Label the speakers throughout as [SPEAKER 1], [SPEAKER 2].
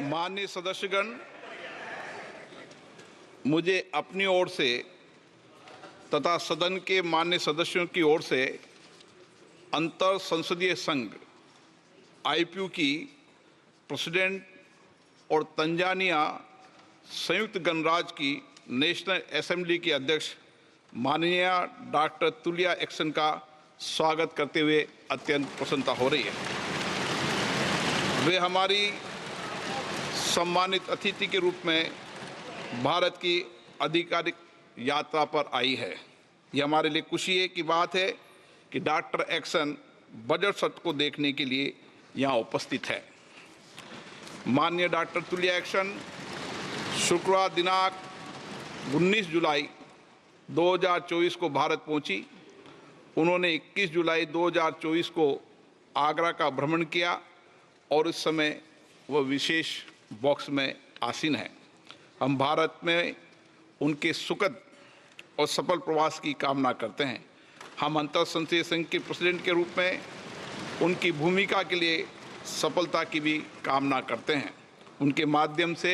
[SPEAKER 1] माननीय सदस्यगण, मुझे अपनी ओर से तथा सदन के माननीय सदस्यों की ओर से अंतर संसदीय संघ IPU की प्रेसिडेंट और तंजानिया संयुक्त गणराज्य की नेशनल असेंबली की अध्यक्ष माननीय डॉक्टर तुलिया एक्सन का स्वागत करते हुए अत्यंत प्रसन्नता हो रही है। वे हमारी सम्मानित अतिथि के रूप में भारत की आधिकारिक यात्रा पर आई है। यह हमारे लिए खुशी की बात है कि डॉक्टर एक्सन बजट सत्र को देखने के लिए यहाँ उपस्थित है। माननीय डॉक्टर तुलिया एक्सन शुक्रवार दिनांक 19 जुलाई 2024 को भारत पहुंची। उन्होंने 21 जुलाई 2024 को आगरा का भ्रमण किया और इस समय वह विशेष बॉक्स में आसीन है। हम भारत में उनके सुखद और सफल प्रवास की कामना करते हैं। हम अंतर संसदीय संघ के प्रेसिडेंट के रूप में उनकी भूमिका के लिए सफलता की भी कामना करते हैं। उनके माध्यम से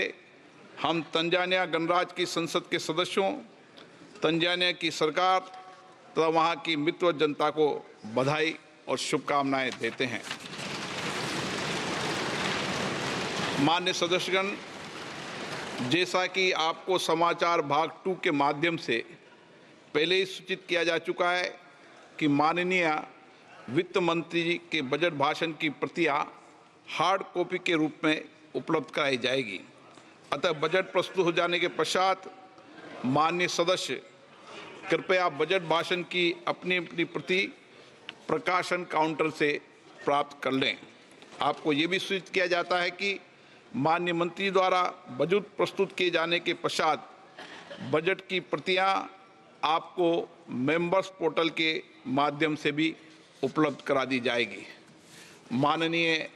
[SPEAKER 1] हम तंजानिया गणराज्य की संसद के सदस्यों, तंजानिया की सरकार तथा वहाँ की मित्र जनता को बधाई और शुभकामनाएं देते हैं। माननीय सदस्यगण, जैसा कि आपको समाचार भाग 2 के माध्यम से पहले ही सूचित किया जा चुका है कि माननीय वित्त मंत्री जी के बजट भाषण की प्रतियां हार्ड कॉपी के रूप में उपलब्ध कराई जाएगी। अतः बजट प्रस्तुत हो जाने के पश्चात माननीय सदस्य कृपया बजट भाषण की अपनी अपनी प्रति प्रकाशन काउंटर से प्राप्त कर लें। आपको ये भी सूचित किया जाता है कि माननीय मंत्री द्वारा बजट प्रस्तुत किए जाने के पश्चात बजट की प्रतियां आपको मेंबर्स पोर्टल के माध्यम से भी उपलब्ध करा दी जाएगी। माननीय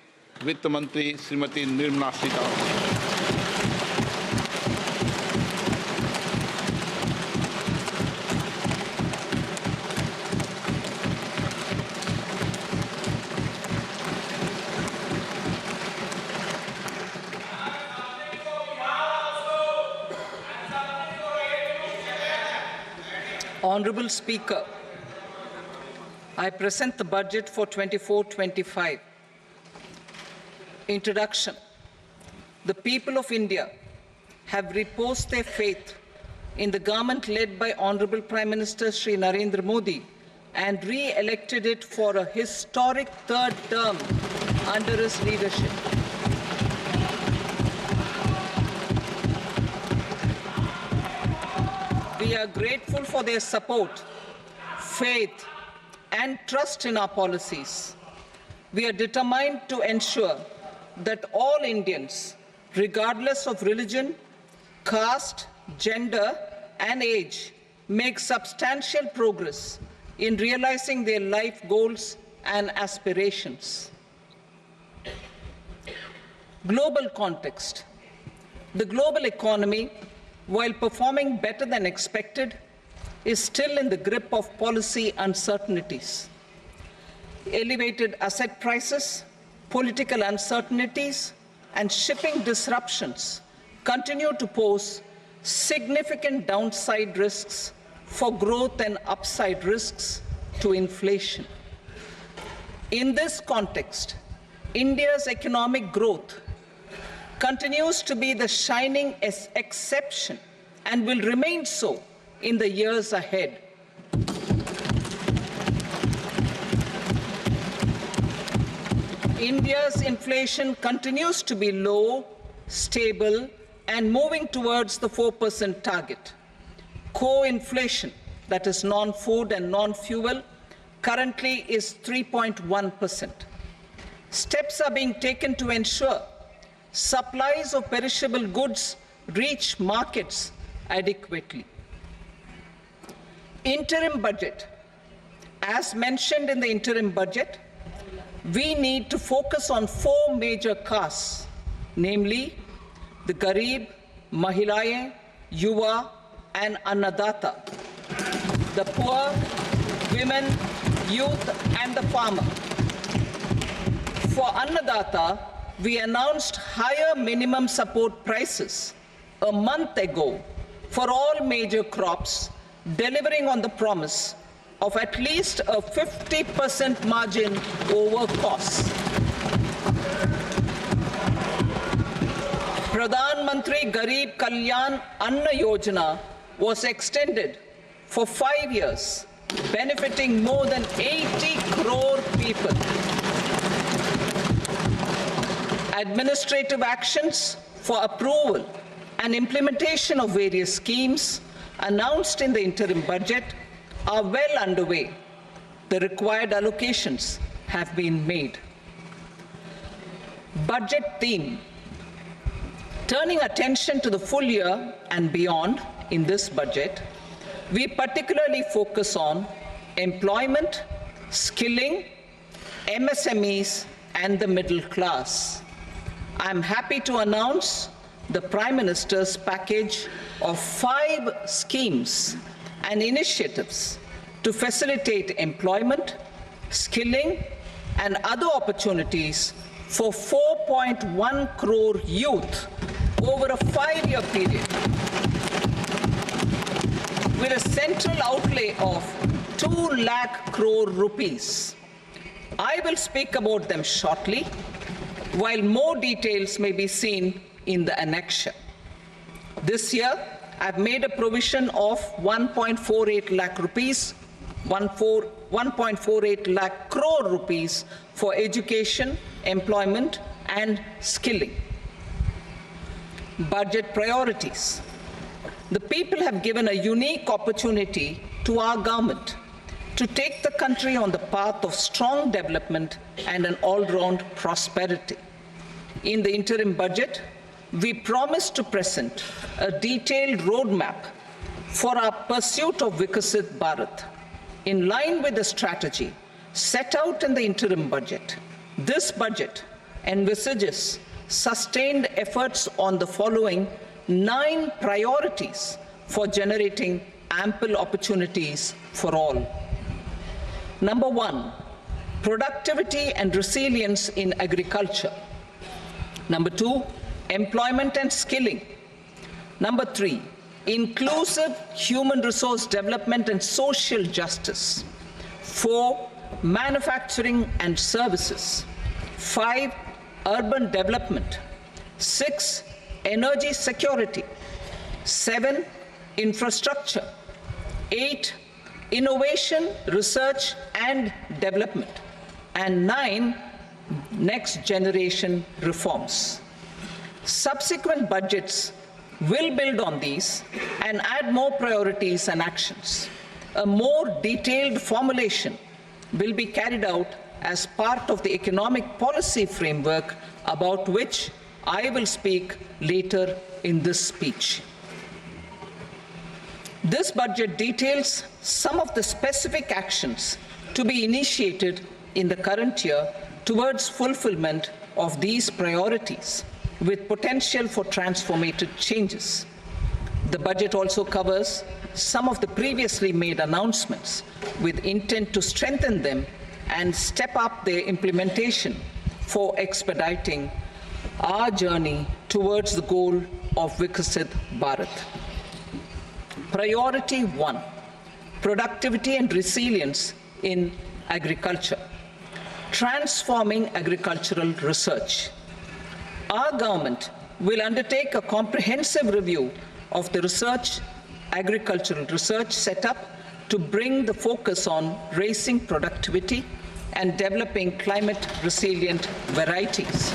[SPEAKER 1] वित्त मंत्री Shrimati Nirmala Sitharaman.
[SPEAKER 2] Honorable Speaker, I present the budget for 24-25. Introduction. The people of India have reposed their faith in the government led by Honorable Prime Minister Shri Narendra Modi and re-elected it for a historic third term under his leadership. We are grateful for their support, faith, and trust in our policies. We are determined to ensure that all Indians, regardless of religion, caste, gender, and age, make substantial progress in realizing their life goals and aspirations. Global context. The global economy, while performing better than expected, is still in the grip of policy uncertainties. Elevated asset prices, political uncertainties, and shipping disruptions continue to pose significant downside risks for growth and upside risks to inflation. In this context, India's economic growth continues to be the shining exception and will remain so in the years ahead. India's inflation continues to be low, stable, and moving towards the 4% target. Core inflation, that is non-food and non-fuel, currently is 3.1%. Steps are being taken to ensure supplies of perishable goods reach markets adequately. Interim budget. As mentioned in the interim budget, we need to focus on 4 major castes, namely the Garib, Mahilaye, Yuva, and Annadata. the poor, women, youth, and the farmer. For Annadata, we announced higher minimum support prices a month ago for all major crops, delivering on the promise of at least a 50% margin over costs. Pradhan Mantri Garib Kalyan Anna Yojana was extended for 5 years, benefiting more than 80 crore people. Administrative actions for approval and implementation of various schemes announced in the interim budget are well underway. The required allocations have been made. Budget theme. Turning attention to the full year and beyond in this budget, we particularly focus on employment, skilling, MSMEs, and the middle class. I'm happy to announce the Prime Minister's package of 5 schemes and initiatives to facilitate employment, skilling, and other opportunities for 4.1 crore youth over a 5-year period, with a central outlay of 2 lakh crore rupees. I will speak about them shortly, while more details may be seen in the annexure. This year, I've made a provision of 1.48 lakh rupees, 1.48 lakh crore rupees for education, employment, and skilling. Budget priorities. The people have given a unique opportunity to our government to take the country on the path of strong development and an all-round prosperity. In the interim budget, we promise to present a detailed roadmap for our pursuit of Vikasit Bharat. In line with the strategy set out in the interim budget, this budget envisages sustained efforts on the following 9 priorities for generating ample opportunities for all. Number 1, productivity and resilience in agriculture. Number 2, employment and skilling. Number 3, inclusive human resource development and social justice. 4, manufacturing and services. 5, urban development. 6, energy security. 7, infrastructure. 8, innovation, research and development. And 9, next generation reforms. Subsequent budgets will build on these and add more priorities and actions. A more detailed formulation will be carried out as part of the economic policy framework, about which I will speak later in this speech. This budget details some of the specific actions to be initiated in the current year towards fulfillment of these priorities, with potential for transformative changes. The budget also covers some of the previously made announcements with intent to strengthen them and step up their implementation for expediting our journey towards the goal of Vikasit Bharat. Priority 1, productivity and resilience in agriculture. Transforming agricultural research. Our government will undertake a comprehensive review of the agricultural research setup to bring the focus on raising productivity and developing climate-resilient varieties.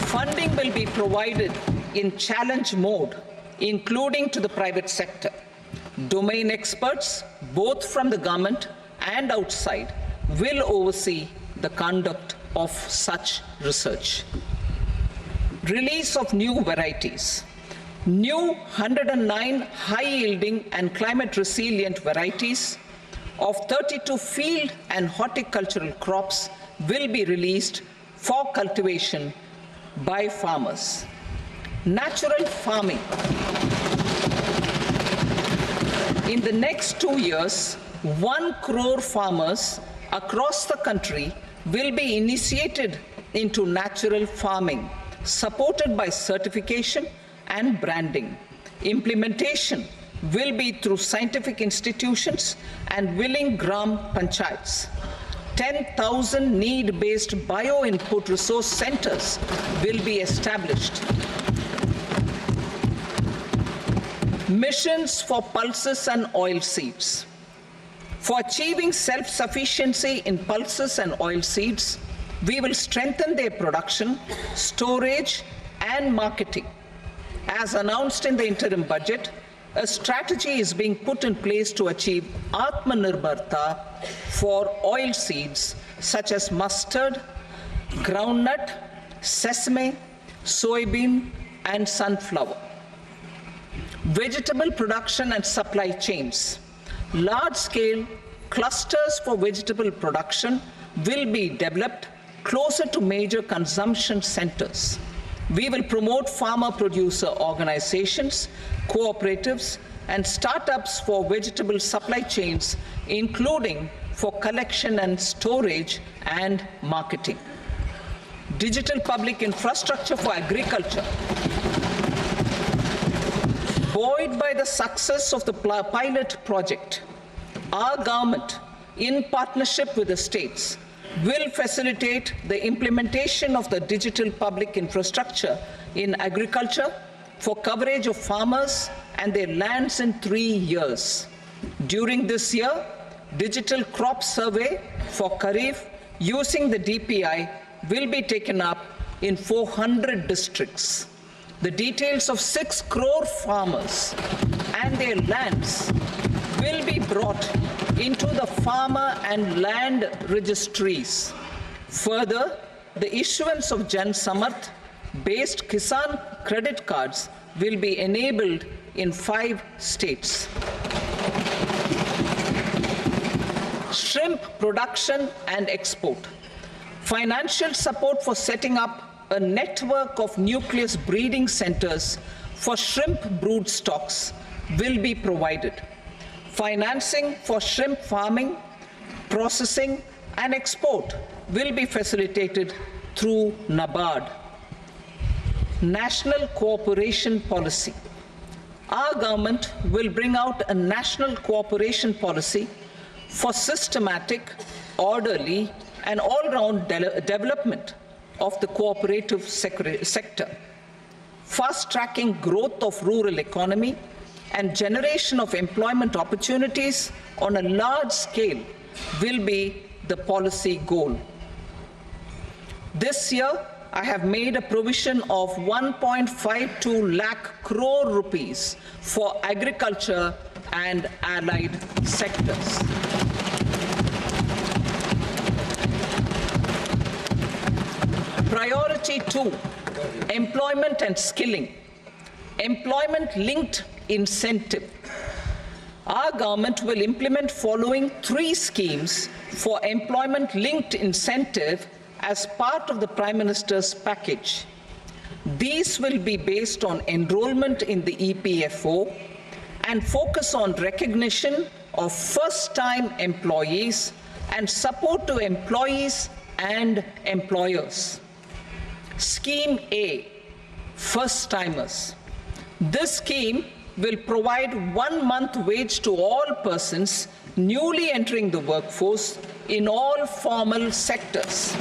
[SPEAKER 2] Funding will be provided in challenge mode, including to the private sector. Domain experts, both from the government and outside, will oversee the conduct of such research. Release of new varieties. New 109 high-yielding and climate-resilient varieties of 32 field and horticultural crops will be released for cultivation by farmers. Natural farming. In the next 2 years, 1 crore farmers across the country will be initiated into natural farming, supported by certification and branding. Implementation will be through scientific institutions and willing gram panchayats. 10,000 need-based bio-input resource centers will be established. Missions for pulses and oilseeds. For achieving self-sufficiency in pulses and oilseeds, we will strengthen their production, storage, and marketing. As announced in the interim budget, a strategy is being put in place to achieve Atmanirbharta for oilseeds such as mustard, groundnut, sesame, soybean, and sunflower. Vegetable production and supply chains. Large-scale clusters for vegetable production will be developed closer to major consumption centers. We will promote farmer-producer organizations, cooperatives, and startups for vegetable supply chains, including for collection and storage and marketing. Digital public infrastructure for agriculture. Buoyed by the success of the pilot project, our government, in partnership with the states, will facilitate the implementation of the digital public infrastructure in agriculture for coverage of farmers and their lands in 3 years. During this year, digital crop survey for Kharif using the DPI will be taken up in 400 districts. The details of 6 crore farmers and their lands will be brought into the farmer and land registries. Further, the issuance of Jan Samarth based Kisan credit cards will be enabled in 5 states. Shrimp production and export. Financial support for setting up a network of nucleus breeding centers for shrimp brood stocks will be provided. Financing for shrimp farming, processing, and export will be facilitated through NABARD. National cooperation policy. Our government will bring out a national cooperation policy for systematic, orderly, and all-round development of the cooperative sector, fast-tracking growth of rural economy and generation of employment opportunities on a large scale will be the policy goal. This year, I have made a provision of 1.52 lakh crore rupees for agriculture and allied sectors. Priority 2, employment and skilling. Employment-linked incentive. Our government will implement following 3 schemes for employment-linked incentive as part of the Prime Minister's package. These will be based on enrollment in the EPFO and focus on recognition of first-time employees and support to employees and employers. Scheme A, first-timers. This scheme will provide 1 month wage to all persons newly entering the workforce in all formal sectors.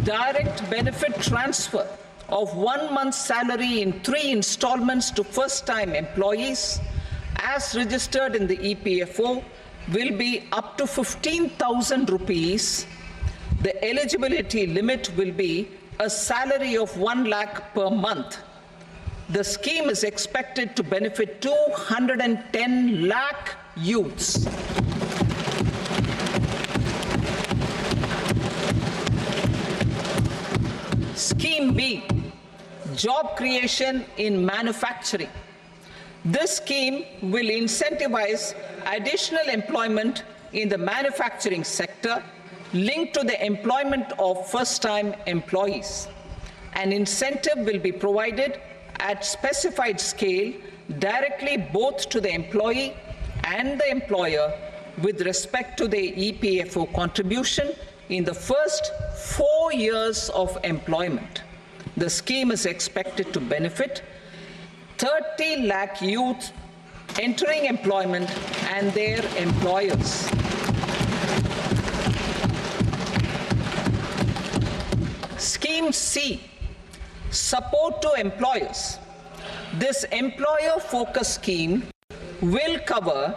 [SPEAKER 2] Direct benefit transfer of 1 month's salary in 3 installments to first-time employees as registered in the EPFO will be up to 15,000 rupees. The eligibility limit will be a salary of 1 lakh per month. The scheme is expected to benefit 210 lakh youths. Scheme B, job creation in manufacturing. This scheme will incentivize additional employment in the manufacturing sector linked to the employment of first-time employees. An incentive will be provided at specified scale directly both to the employee and the employer with respect to the EPFO contribution in the first 4 years of employment. The scheme is expected to benefit 30 lakh youth entering employment and their employers. Scheme C, support to employers. This employer-focused scheme will cover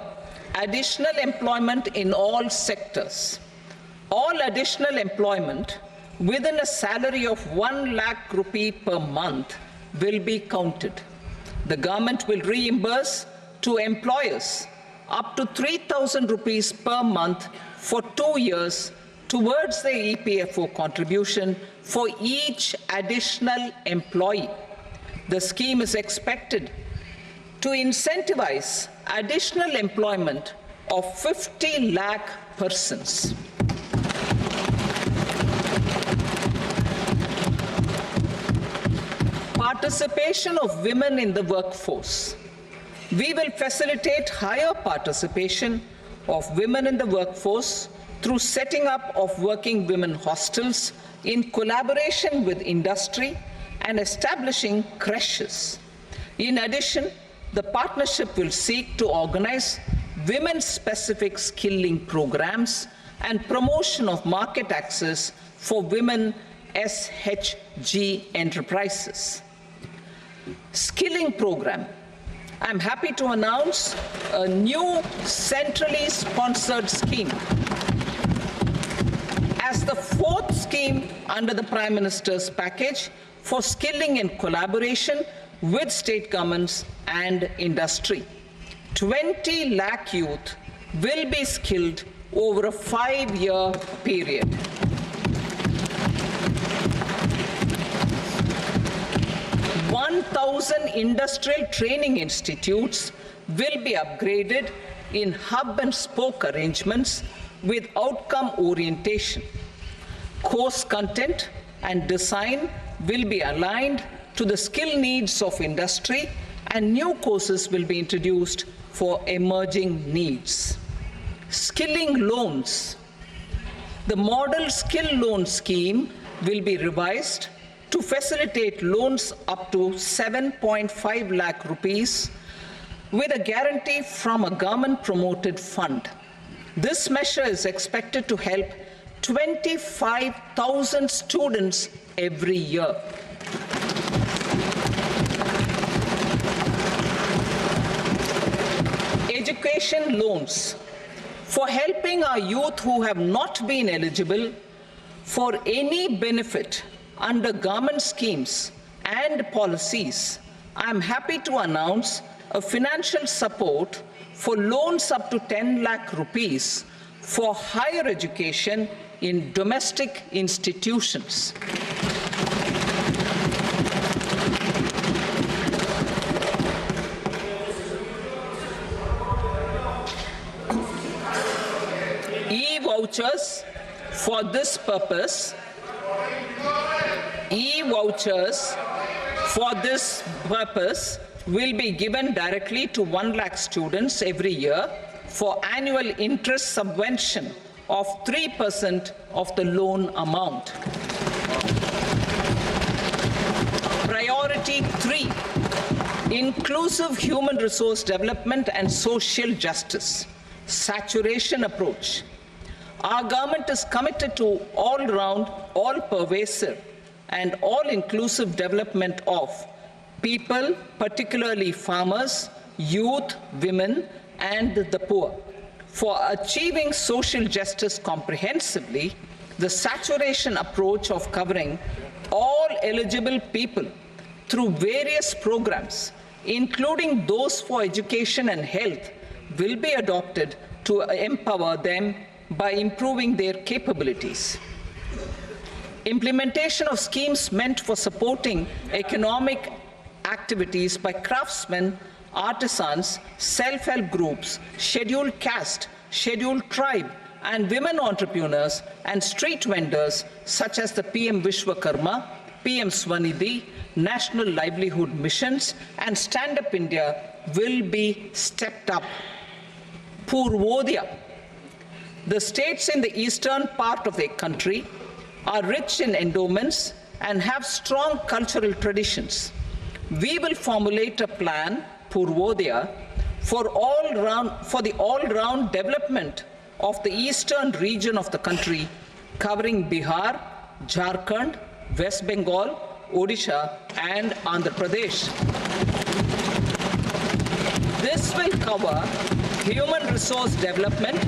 [SPEAKER 2] additional employment in all sectors. All additional employment within a salary of 1 lakh rupee per month will be counted. The government will reimburse to employers up to 3,000 rupees per month for 2 years towards the EPFO contribution for each additional employee. The scheme is expected to incentivize additional employment of 50 lakh persons. Participation of women in the workforce. We will facilitate higher participation of women in the workforce through setting up of working women hostels in collaboration with industry and establishing creches. In addition, the partnership will seek to organize women-specific skilling programs and promotion of market access for women SHG enterprises. Skilling program. I'm happy to announce a new centrally sponsored scheme as the fourth scheme under the Prime Minister's package for skilling in collaboration with state governments and industry. 20 lakh youth will be skilled over a 5-year period. Thousand industrial training institutes will be upgraded in hub and spoke arrangements with outcome orientation. Course content and design will be aligned to the skill needs of industry, and new courses will be introduced for emerging needs. Skilling loans. The model skill loan scheme will be revised to facilitate loans up to 7.5 lakh rupees with a guarantee from a government-promoted fund. This measure is expected to help 25,000 students every year. Education loans. For helping our youth who have not been eligible for any benefit under government schemes and policies, I am happy to announce a financial support for loans up to 10 lakh rupees for higher education in domestic institutions. E-vouchers for this purpose. E-vouchers for this purpose will be given directly to 1 lakh students every year for annual interest subvention of 3% of the loan amount. Priority 3, inclusive human resource development and social justice, saturation approach. Our government is committed to all-round, all-pervasive and all-inclusive development of people, particularly farmers, youth, women, and the poor. For achieving social justice comprehensively, the saturation approach of covering all eligible people through various programs, including those for education and health, will be adopted to empower them by improving their capabilities. Implementation of schemes meant for supporting economic activities by craftsmen, artisans, self-help groups, scheduled caste, scheduled tribe, and women entrepreneurs and street vendors such as the PM Vishwakarma, PM Swanidhi, National Livelihood Missions, and Stand Up India will be stepped up. Purvodaya. The states in the eastern part of the country are rich in endowments and have strong cultural traditions. We will formulate a plan, Purvodaya, for the all-round development of the eastern region of the country, covering Bihar, Jharkhand, West Bengal, Odisha, and Andhra Pradesh. This will cover human resource development,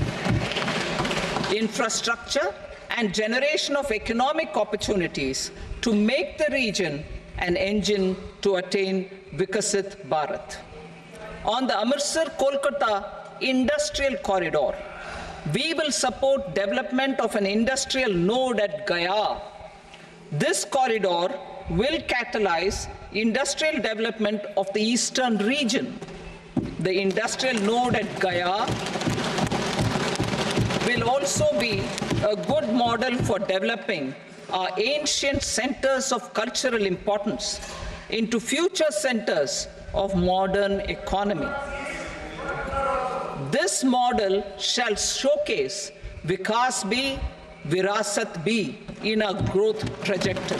[SPEAKER 2] infrastructure, and generation of economic opportunities to make the region an engine to attain Vikasit Bharat. On the Amritsar-Kolkata Industrial Corridor, we will support development of an industrial node at Gaya. This corridor will catalyze industrial development of the eastern region. The industrial node at Gaya will also be a good model for developing our ancient centers of cultural importance into future centers of modern economy. This model shall showcase Vikas B, Virasat B in our growth trajectory.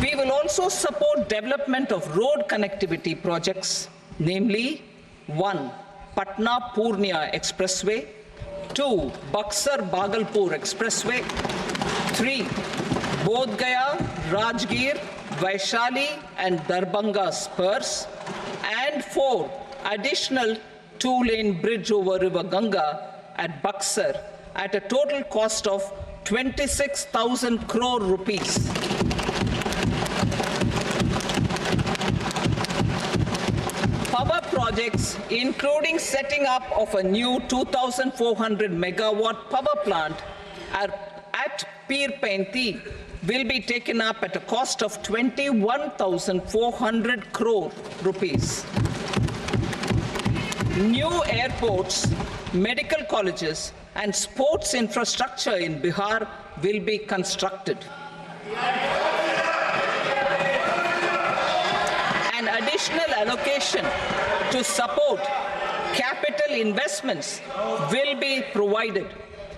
[SPEAKER 2] We will also support development of road connectivity projects, namely 1. Patna-Purnia Expressway, 2. Buxar-Bhagalpur Expressway, 3. Bodh Gaya, Rajgir, Vaishali and Darbhanga spurs, and 4. Additional 2-lane bridge over River Ganga at Buxar at a total cost of 26,000 crore rupees. Power projects, including setting up of a new 2,400 megawatt power plant at Pir Painti, will be taken up at a cost of 21,400 crore rupees. New airports, medical colleges, and sports infrastructure in Bihar will be constructed. An additional allocation to support capital investments will be provided.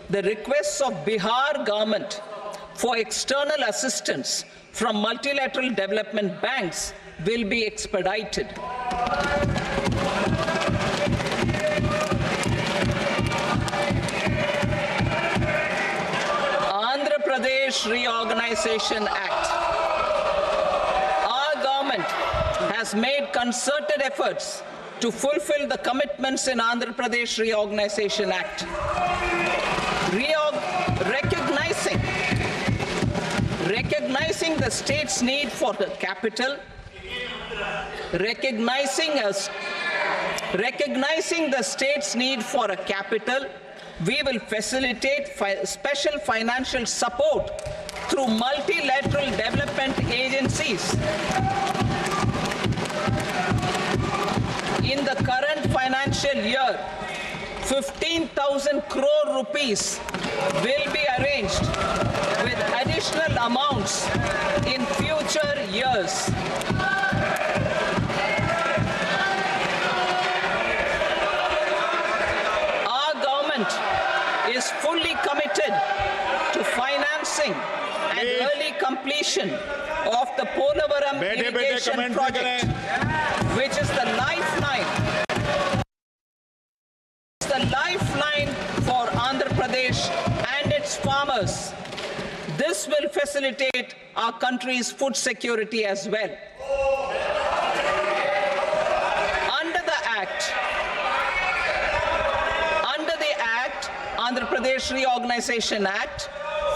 [SPEAKER 2] The requests of Bihar government for external assistance from multilateral development banks will be expedited. Andhra Pradesh Reorganization Act. Our government has made concerted efforts to fulfill the commitments in Andhra Pradesh Reorganization Act. Recognizing the state's need for the capital, recognizing the state's need for a capital, we will facilitate special financial support through multilateral development agencies. In the current financial year, 15,000 crore rupees will be arranged with additional amounts in future years. Our government is fully committed to financing and early completion of the Polavaram irrigation project, which is the lifeline for Andhra Pradesh and its farmers. This will facilitate our country's food security as well. Under the Andhra Pradesh Reorganization Act,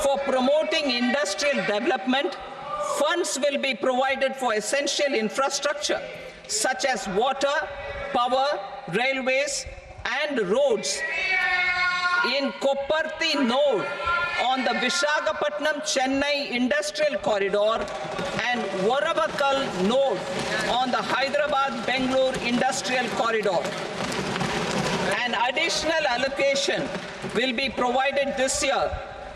[SPEAKER 2] for promoting industrial development, funds will be provided for essential infrastructure such as water, power, railways, and roads. In Kopparthi node on the Visakhapatnam-Chennai Industrial Corridor and Varavakal node on the Hyderabad-Bengaluru Industrial Corridor. An additional allocation will be provided this year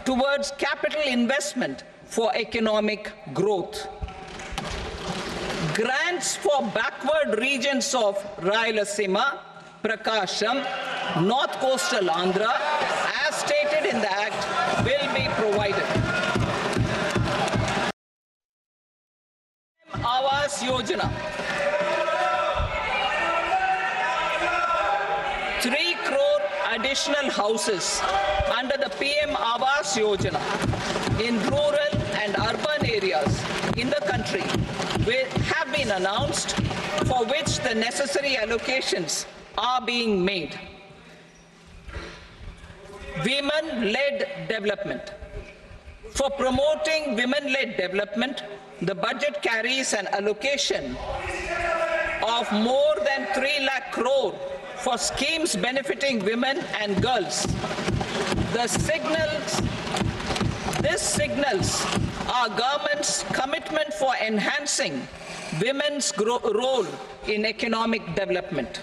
[SPEAKER 2] towards capital investment for economic growth. Grants for backward regions of Rayalaseema, Prakasham, North Coastal Andhra, as stated in the Act, will be provided. Awas Yojana. 3 crore additional houses under the PM Awas Yojana in rural and urban areas in the country have been announced, for which the necessary allocations are being made. Women-led development. For promoting women-led development, the budget carries an allocation of more than 3 lakh crore for schemes benefiting women and girls. This signals our government's commitment for enhancing women's role in economic development.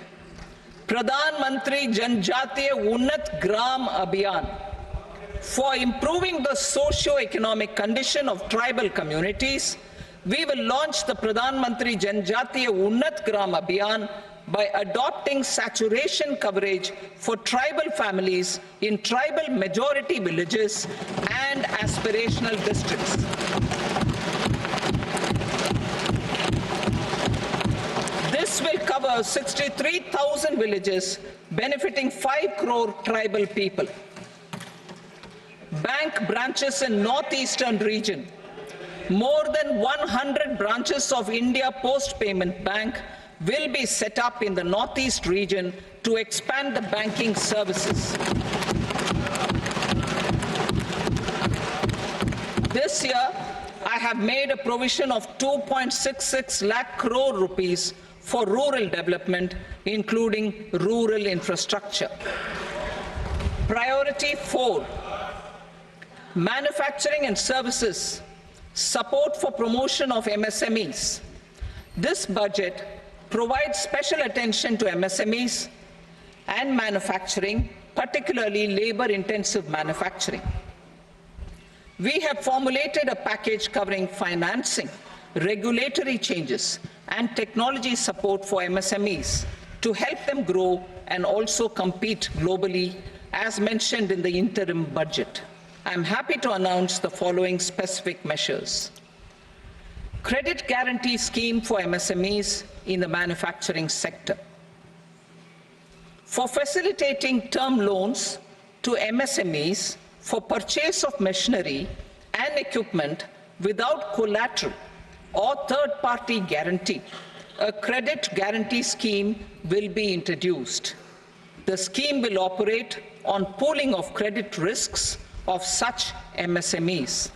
[SPEAKER 2] Pradhan Mantri Janjatiya Unnat Gram Abhiyan. For improving the socio-economic condition of tribal communities, we will launch the Pradhan Mantri Janjatiya Unnat Gram Abhiyan by adopting saturation coverage for tribal families in tribal majority villages and aspirational districts. This will cover 63,000 villages, benefiting 5 crore tribal people. Bank branches in northeastern region. More than 100 branches of India Post Payment Bank will be set up in the northeast region to expand the banking services. This year, I have made a provision of 2.66 lakh crore rupees for rural development, including rural infrastructure. Priority 4, manufacturing and services, support for promotion of MSMEs. This budget provides special attention to MSMEs and manufacturing, particularly labor-intensive manufacturing. We have formulated a package covering financing, regulatory changes, and technology support for MSMEs to help them grow and also compete globally, as mentioned in the interim budget. I am happy to announce the following specific measures. Credit guarantee scheme for MSMEs in the manufacturing sector. For facilitating term loans to MSMEs for purchase of machinery and equipment without collateral or third-party guarantee, a credit guarantee scheme will be introduced. The scheme will operate on pooling of credit risks of such MSMEs.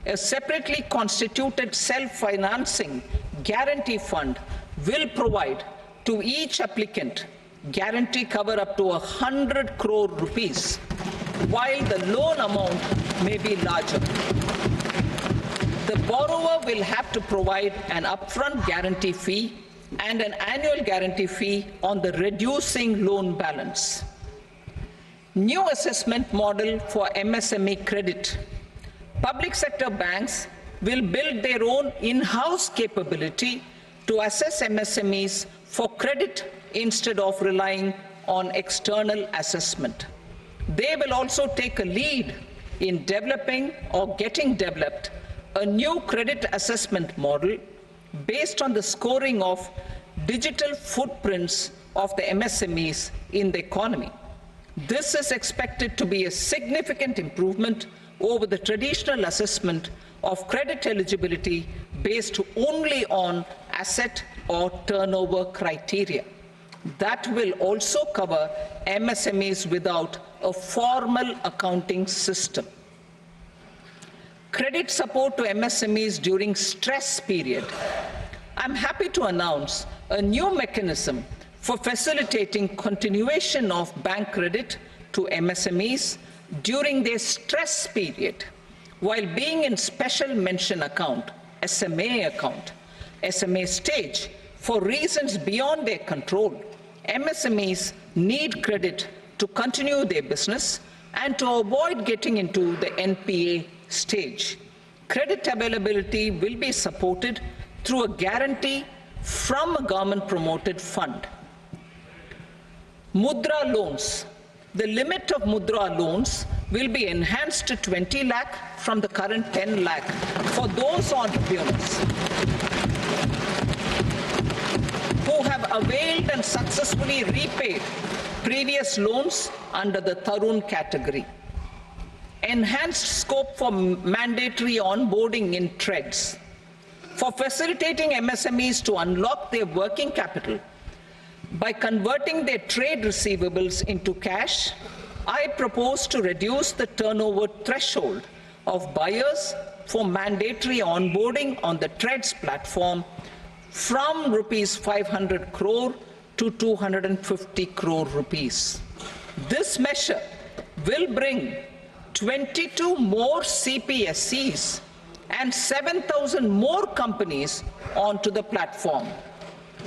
[SPEAKER 2] A separately constituted self-financing guarantee fund will provide to each applicant guarantee cover up to 100 crore rupees, while the loan amount may be larger. The borrower will have to provide an upfront guarantee fee and an annual guarantee fee on the reducing loan balance. New assessment model for MSME credit. Public sector banks will build their own in-house capability to assess MSMEs for credit instead of relying on external assessment. They will also take a lead in developing or getting developed a new credit assessment model based on the scoring of digital footprints of the MSMEs in the economy. This is expected to be a significant improvement over the traditional assessment of credit eligibility based only on asset or turnover criteria. That will also cover MSMEs without a formal accounting system. Credit support to MSMEs during stress period. I'm happy to announce a new mechanism for facilitating continuation of bank credit to MSMEs during their stress period while being in special mention account, SMA stage, for reasons beyond their control. MSMEs need credit to continue their business, and to avoid getting into the NPA stage. Credit availability will be supported through a guarantee from a government-promoted fund. Mudra loans. The limit of Mudra loans will be enhanced to 20 lakh from the current 10 lakh for those entrepreneurs who have availed and successfully repaid previous loans under the Tarun category. Enhanced scope for mandatory onboarding in trades. For facilitating MSMEs to unlock their working capital by converting their trade receivables into cash, I propose to reduce the turnover threshold of buyers for mandatory onboarding on the trades platform from rupees 500 crore to 250 crore rupees. This measure will bring 22 more CPSCs and 7,000 more companies onto the platform.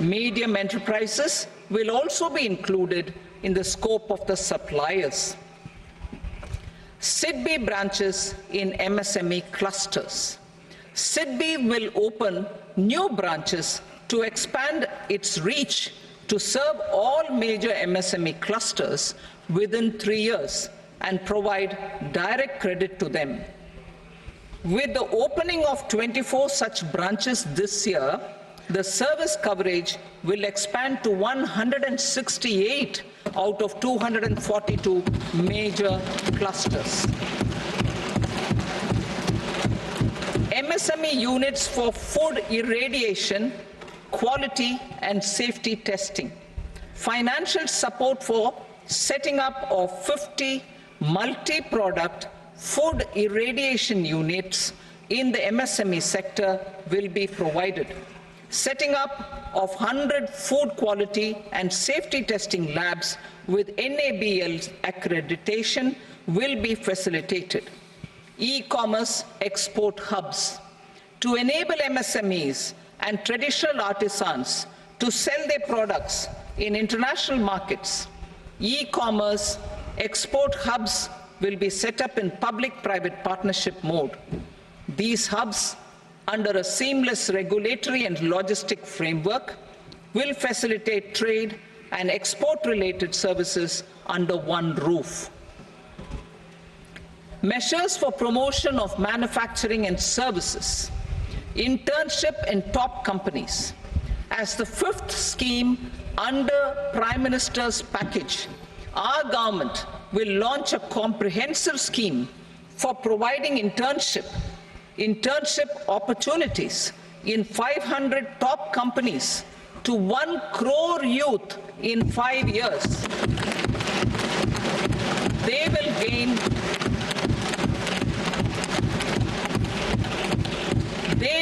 [SPEAKER 2] Medium enterprises will also be included in the scope of the suppliers. SIDBI branches in MSME clusters. SIDBI will open new branches to expand its reach to serve all major MSME clusters within 3 years and provide direct credit to them. With the opening of 24 such branches this year, the service coverage will expand to 168 out of 242 major clusters. MSME units for food irradiation, quality and safety testing. Financial support for setting up of 50 multi-product food irradiation units in the MSME sector will be provided. Setting up of 100 food quality and safety testing labs with NABL accreditation will be facilitated. E-commerce export hubs. To enable MSMEs and traditional artisans to sell their products in international markets, e-commerce export hubs will be set up in public-private partnership mode. These hubs, under a seamless regulatory and logistic framework, will facilitate trade and export-related services under one roof. Measures for promotion of manufacturing and services. Internship in top companies. As the 5th scheme under Prime Minister's package, our government will launch a comprehensive scheme for providing internship opportunities in 500 top companies to 1 crore youth in 5 years. They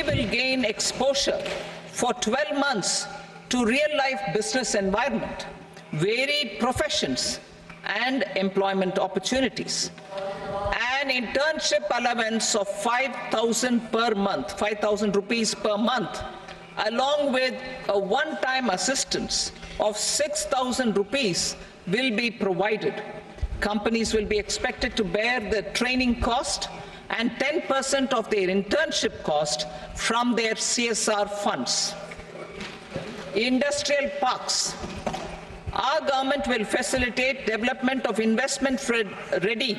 [SPEAKER 2] will gain exposure for 12 months to real-life business environment, varied professions, and employment opportunities. An internship allowance of 5,000 per month, 5,000 rupees per month, along with a one-time assistance of 6,000 rupees will be provided. Companies will be expected to bear the training cost and 10% of their internship cost from their CSR funds. Industrial parks. Our government will facilitate development of investment-ready,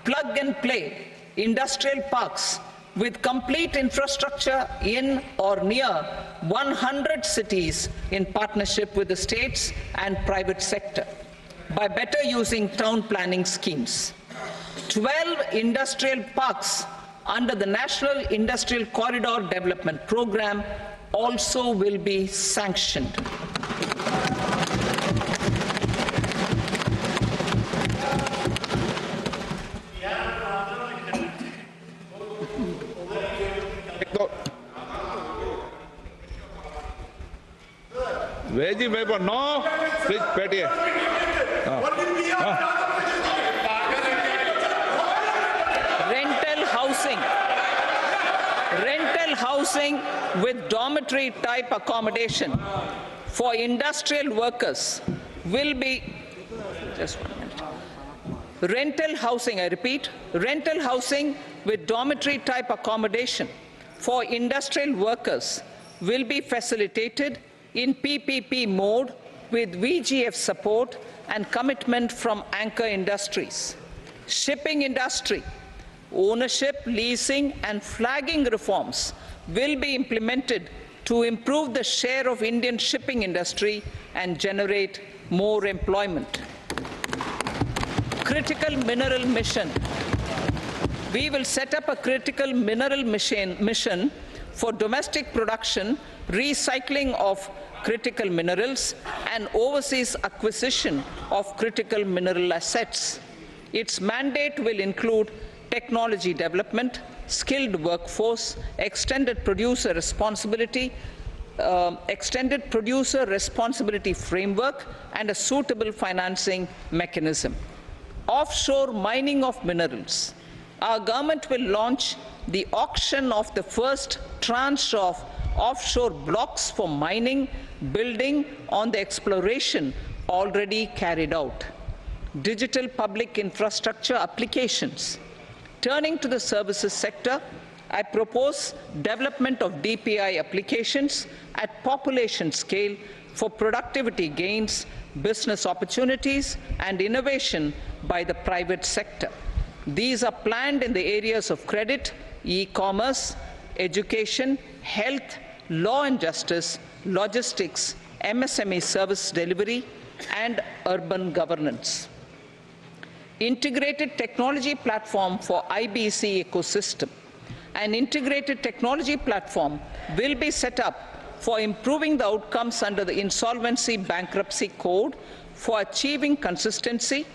[SPEAKER 2] plug-and-play industrial parks with complete infrastructure in or near 100 cities in partnership with the states and private sector by better using town planning schemes. 12 industrial parks under the National Industrial Corridor Development Program also will be sanctioned.
[SPEAKER 1] Veji paper, no, please, Petty.
[SPEAKER 2] Rental housing with dormitory type accommodation for industrial workers will be, just 1 minute, Rental housing, I repeat, rental housing with dormitory type accommodation for industrial workers will be facilitated in PPP mode with VGF support and commitment from anchor industries. Shipping industry, ownership, leasing and flagging reforms will be implemented to improve the share of Indian shipping industry and generate more employment. Critical mineral mission. We will set up a critical mineral mission for domestic production, recycling of critical minerals, and overseas acquisition of critical mineral assets. Its mandate will include technology development, skilled workforce, extended producer responsibility framework, and a suitable financing mechanism. Offshore mining of minerals. Our government will launch the auction of the first tranche of offshore blocks for mining, building on the exploration already carried out. Digital public infrastructure applications. Turning to the services sector, I propose development of DPI applications at population scale for productivity gains, business opportunities, and innovation by the private sector. These are planned in the areas of credit, e-commerce, education, health, law and justice, logistics, MSME service delivery, and urban governance. Integrated technology platform for IBC ecosystem. An integrated technology platform will be set up for improving the outcomes under the Insolvency Bankruptcy Code for achieving consistency,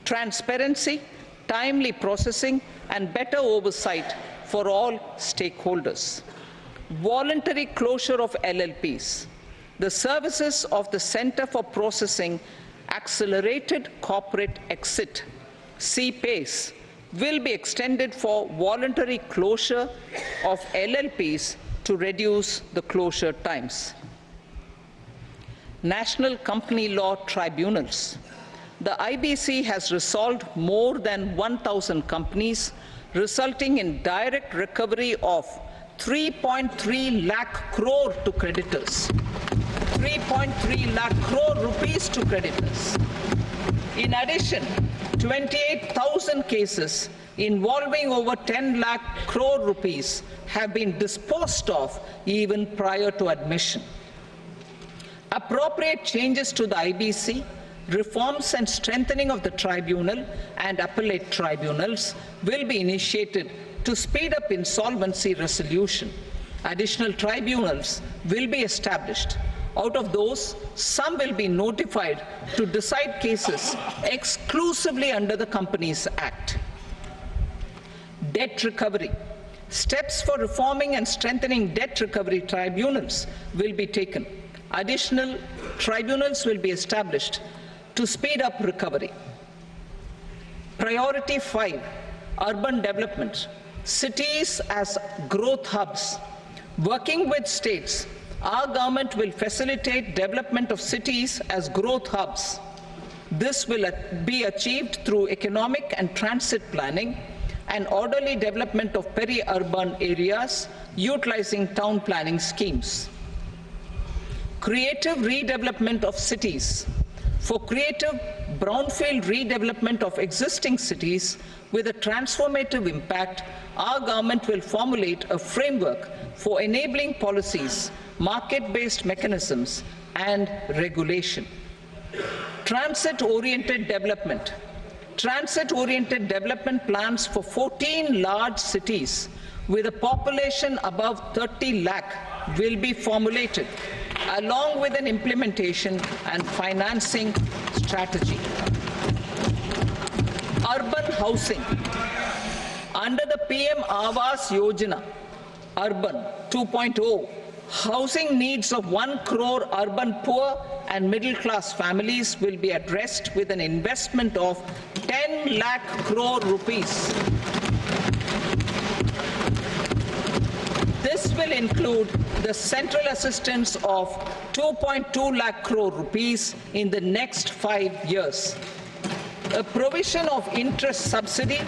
[SPEAKER 2] transparency, timely processing, and better oversight for all stakeholders. Voluntary closure of LLPs. The services of the Center for Processing Accelerated Corporate Exit, CPACE, will be extended for voluntary closure of LLPs to reduce the closure times. National Company Law Tribunals. The IBC has resolved more than 1,000 companies, resulting in direct recovery of 3.3 lakh crore to creditors. 3.3 lakh crore rupees to creditors. In addition, 28,000 cases involving over 10 lakh crore rupees have been disposed of even prior to admission. Appropriate changes to the IBC, reforms and strengthening of the tribunal and appellate tribunals will be initiated to speed up insolvency resolution. Additional tribunals will be established. Out of those, some will be notified to decide cases exclusively under the Companies Act. Debt recovery. Steps for reforming and strengthening debt recovery tribunals will be taken. Additional tribunals will be established to speed up recovery. Priority 5, urban development. Cities as growth hubs. Working with states, our government will facilitate development of cities as growth hubs. This will be achieved through economic and transit planning and orderly development of peri-urban areas utilizing town planning schemes. Creative redevelopment of cities. For creative brownfield redevelopment of existing cities with a transformative impact, our government will formulate a framework for enabling policies, market-based mechanisms, and regulation. Transit-oriented development. Transit-oriented development plans for 14 large cities with a population above 30 lakh will be formulated, along with an implementation and financing strategy. Urban housing. Under the PM Awas Yojana, Urban 2.0, housing needs of 1 crore urban poor and middle-class families will be addressed with an investment of 10 lakh crore rupees. This will include the central assistance of 2.2 lakh crore rupees in the next 5 years. A provision of interest subsidy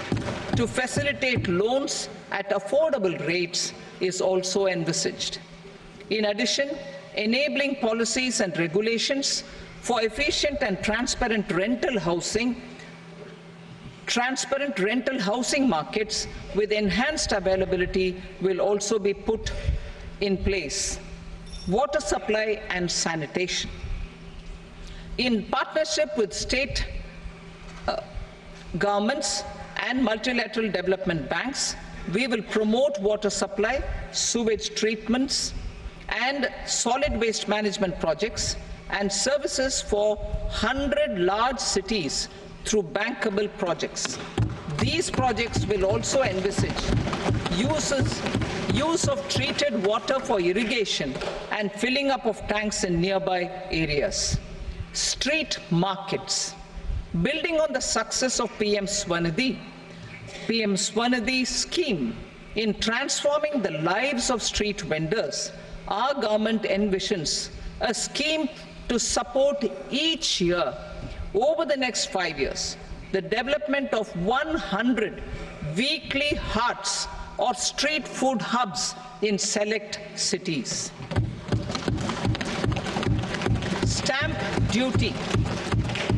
[SPEAKER 2] to facilitate loans at affordable rates is also envisaged. In addition, enabling policies and regulations for efficient and transparent rental housing markets with enhanced availability will also be put in place. Water supply and sanitation. In partnership with state governments and multilateral development banks, we will promote water supply, sewage treatments, and solid waste management projects and services for 100 large cities through bankable projects. These projects will also envisage use of treated water for irrigation and filling up of tanks in nearby areas. Street markets. Building on the success of PM Swanidhi scheme in transforming the lives of street vendors, our government envisions a scheme to support each year over the next 5 years the development of 100 weekly hearts or street food hubs in select cities. Stamp duty.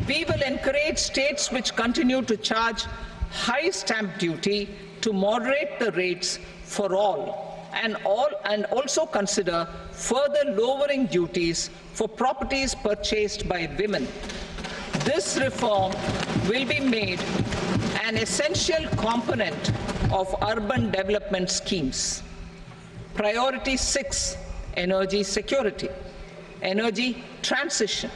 [SPEAKER 2] We will encourage states which continue to charge high stamp duty to moderate the rates for all and also consider further lowering duties for properties purchased by women. This reform will be made an essential component of urban development schemes. Priority 6, energy security, energy transition.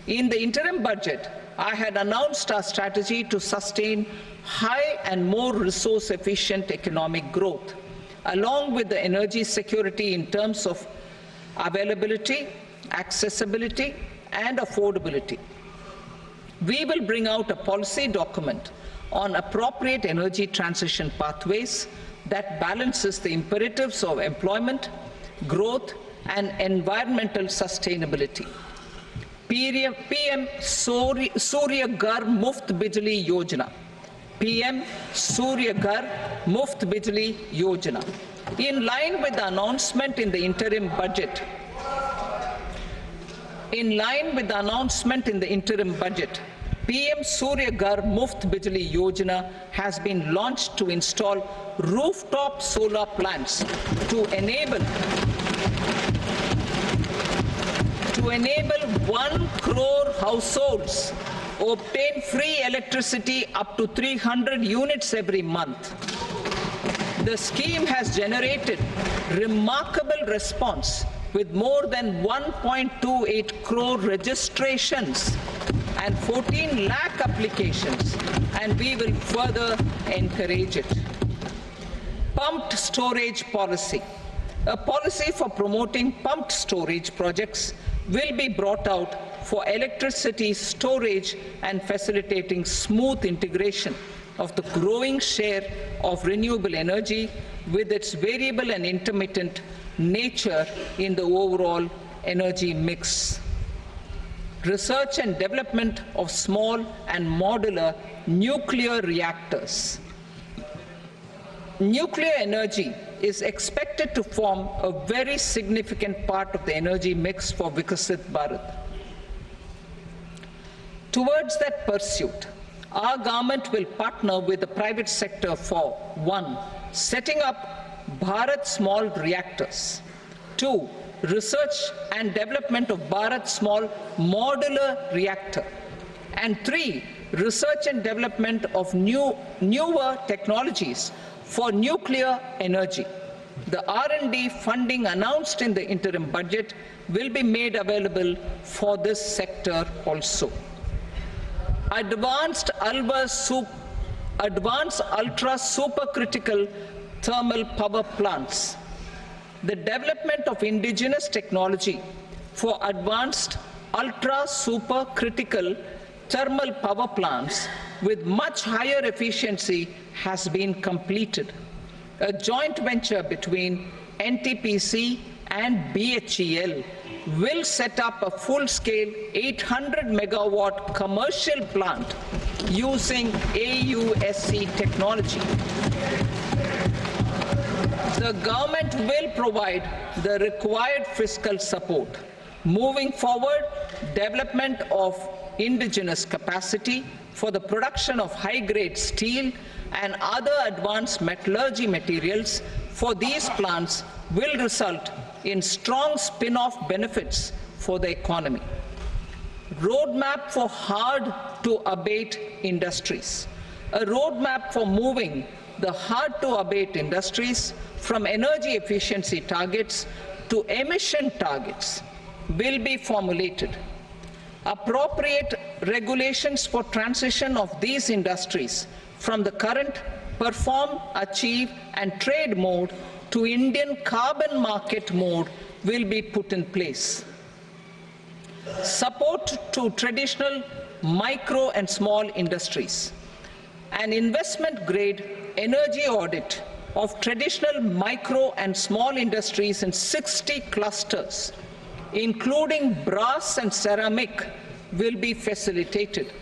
[SPEAKER 2] In the interim budget, I had announced our strategy to sustain high and more resource-efficient economic growth, along with the energy security in terms of availability, accessibility, and affordability. We will bring out a policy document on appropriate energy transition pathways that balances the imperatives of employment, growth, and environmental sustainability. PM Surya Ghar Muft Bijli Yojana. PM Surya Ghar Muft Bijli Yojana. In line with the announcement in the interim budget, PM Surya Ghar Muft Bijli Yojana has been launched to install rooftop solar plants to enable 1 crore households obtain free electricity up to 300 units every month. The scheme has generated remarkable response with more than 1.28 crore registrations and 14 lakh applications, and we will further encourage it. Pumped storage policy. A policy for promoting pumped storage projects will be brought out for electricity storage and facilitating smooth integration of the growing share of renewable energy with its variable and intermittent nature in the overall energy mix. Research and development of small and modular nuclear reactors. Nuclear energy is expected to form a very significant part of the energy mix for Vikasit Bharat. Towards that pursuit, our government will partner with the private sector for 1. Setting up Bharat Small Reactors, 2. Research and development of Bharat Small Modular Reactor, and 3. Research and development of newer technologies for nuclear energy. The R&D funding announced in the interim budget will be made available for this sector also. Advanced ultra supercritical thermal power plants. The development of indigenous technology for advanced ultra supercritical thermal power plants with much higher efficiency has been completed. A joint venture between NTPC and BHEL will set up a full-scale 800 megawatt commercial plant using AUSC technology. The government will provide the required fiscal support. Moving forward, development of indigenous capacity for the production of high-grade steel and other advanced metallurgy materials for these plants will result in strong spin-off benefits for the economy. Roadmap for hard-to-abate industries. A roadmap for moving the hard-to-abate industries from energy efficiency targets to emission targets will be formulated. Appropriate regulations for transition of these industries from the current perform, achieve and trade mode to Indian carbon market mode will be put in place. Support to traditional micro and small industries. An investment-grade energy audit of traditional micro and small industries in 60 clusters, including brass and ceramic, will be facilitated.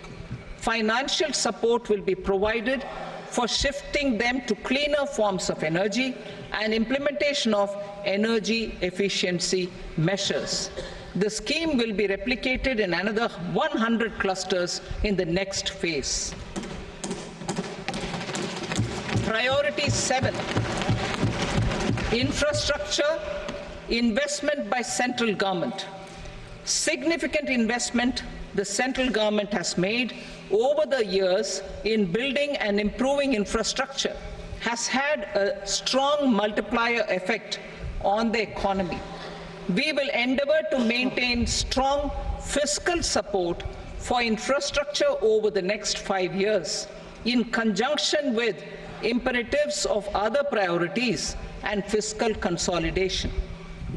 [SPEAKER 2] Financial support will be provided for shifting them to cleaner forms of energy and implementation of energy efficiency measures. The scheme will be replicated in another 100 clusters in the next phase. Priority 7, infrastructure investment by central government. Significant investment the central government has made over the years in building and improving infrastructure has had a strong multiplier effect on the economy. We will endeavor to maintain strong fiscal support for infrastructure over the next 5 years in conjunction with imperatives of other priorities and fiscal consolidation.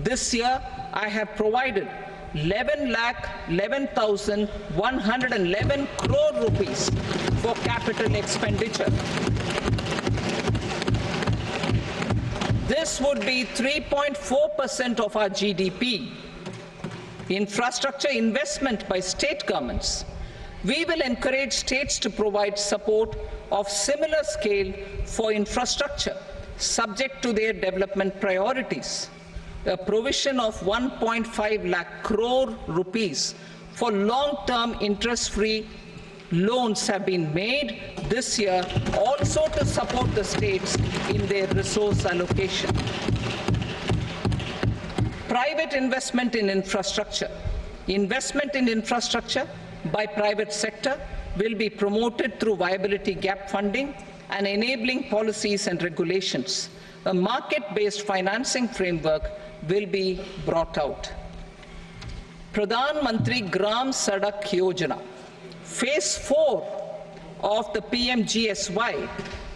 [SPEAKER 2] This year, I have provided 11,11,111 crore rupees for capital expenditure. This would be 3.4% of our GDP. Infrastructure investment by state governments. We will encourage states to provide support of similar scale for infrastructure, subject to their development priorities. A provision of 1.5 lakh crore rupees for long-term interest-free loans have been made this year also to support the states in their resource allocation. Private investment in infrastructure. Investment in infrastructure by private sector will be promoted through viability gap funding and enabling policies and regulations. A market-based financing framework will be brought out. Pradhan Mantri Gram Sadak Yojana, Phase 4 of the PMGSY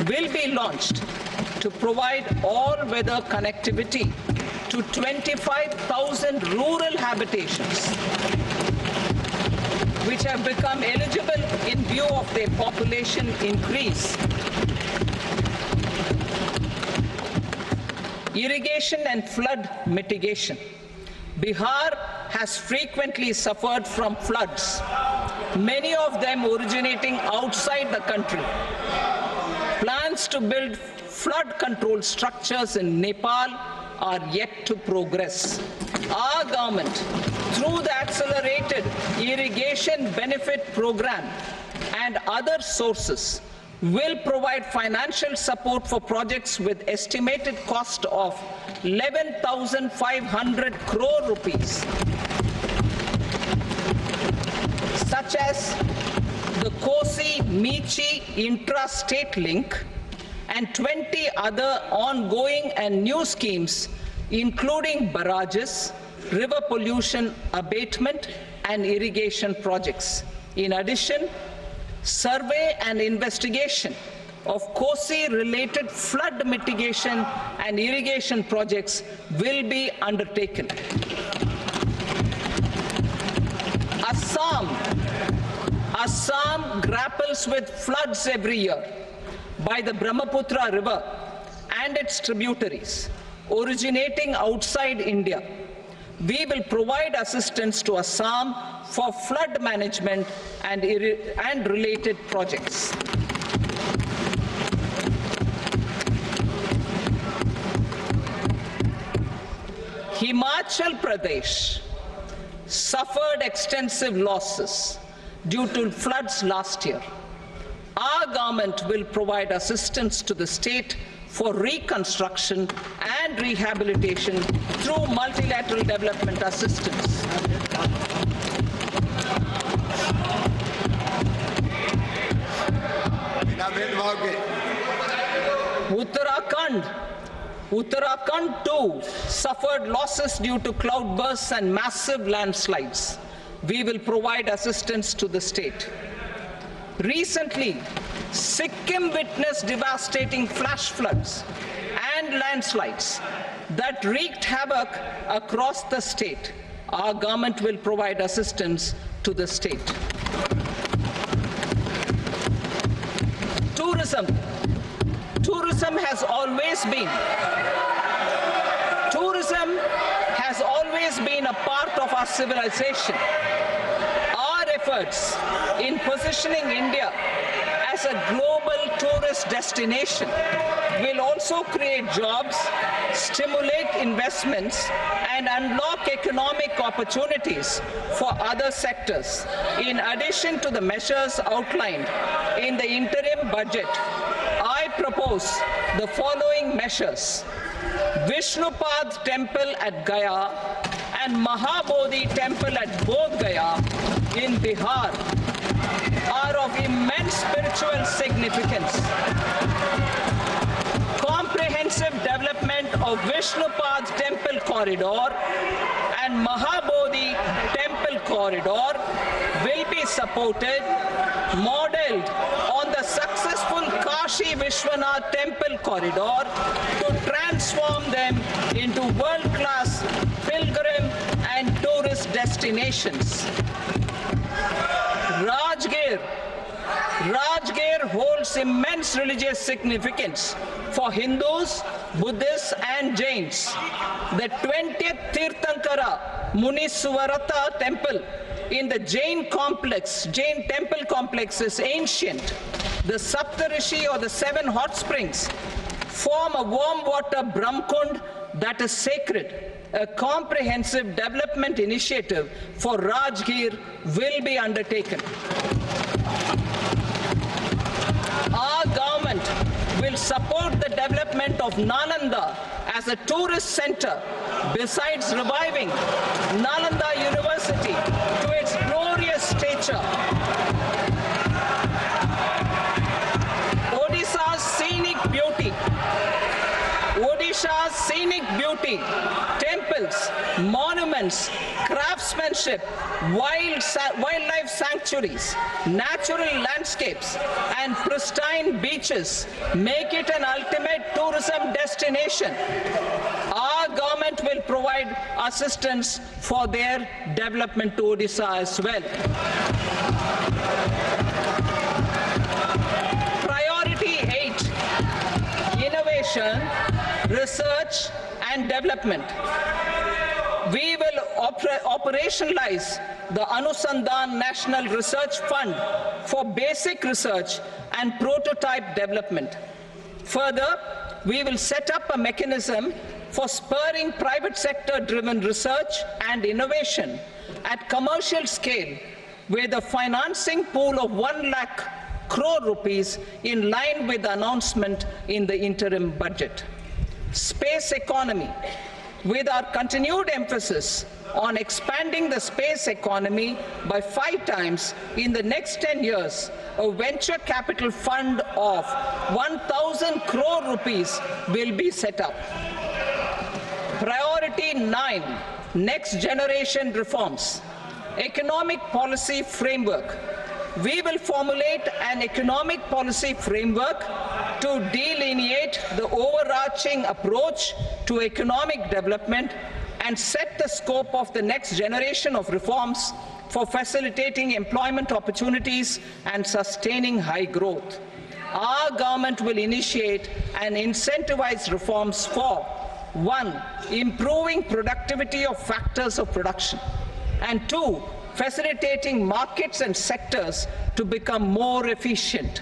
[SPEAKER 2] will be launched to provide all-weather connectivity to 25,000 rural habitations, which have become eligible in view of their population increase. Irrigation and flood mitigation. Bihar has frequently suffered from floods, many of them originating outside the country. Plans to build flood control structures in Nepal are yet to progress. Our government, through the Accelerated Irrigation Benefit Program and other sources, will provide financial support for projects with estimated cost of 11,500 crore rupees, such as the Kosi-Michi intra-state link and 20 other ongoing and new schemes, including barrages, river pollution abatement, and irrigation projects. In addition, survey and investigation of Kosi-related flood mitigation and irrigation projects will be undertaken. Assam grapples with floods every year by the Brahmaputra River and its tributaries originating outside India. we will provide assistance to Assam for flood management and related projects. Himachal Pradesh suffered extensive losses due to floods last year. Our government will provide assistance to the state for reconstruction and rehabilitation through multilateral development assistance. Uttarakhand too suffered losses due to cloudbursts and massive landslides. We will provide assistance to the state. Recently, Sikkim witnessed devastating flash floods and landslides that wreaked havoc across the state. Our government will provide assistance to the state. Tourism has always been a part of our civilization. Our efforts in positioning India as a global tourist destination will also create jobs, stimulate investments, and unlock economic opportunities for other sectors. In addition to the measures outlined in the interim budget, I propose the following measures. Vishnupad Temple at Gaya and Mahabodhi Temple at Bodh Gaya in Bihar are of immense spiritual significance. Comprehensive development of Vishnupad Temple Corridor and Mahabodhi Temple Corridor will be supported, modeled on the successful Kashi Vishwanath Temple Corridor to transform them into world-class pilgrim and tourist destinations. Rajgir holds immense religious significance for Hindus, Buddhists, and Jains. The 20th Tirthankara Muniswarata temple in the Jain temple complex is ancient. The Saptarishi, or the 7 hot springs, form a warm water Brahmkund that is sacred. A comprehensive development initiative for Rajgir will be undertaken. Our government will support the development of Nalanda as a tourist center, besides reviving Nalanda University to its glorious stature. Odisha's scenic beauty, temples, monuments, craftsmanship, wildlife sanctuaries, natural landscapes, and pristine beaches make it an ultimate tourism destination. Our government will provide assistance for their development to Odisha as well. Priority 8, innovation, research and development. We will operationalize the Anusandhan National Research Fund for basic research and prototype development. Further, we will set up a mechanism for spurring private sector-driven research and innovation at commercial scale, with a financing pool of 1 lakh crore rupees in line with the announcement in the interim budget. Space economy. With our continued emphasis on expanding the space economy by 5 times in the next 10 years, a venture capital fund of 1,000 crore rupees will be set up. Priority 9, next generation reforms. Economic policy framework. We will formulate an economic policy framework to delineate the overarching approach to economic development and set the scope of the next generation of reforms for facilitating employment opportunities and sustaining high growth. Our government will initiate and incentivize reforms for 1. Improving productivity of factors of production, and 2. Facilitating markets and sectors to become more efficient.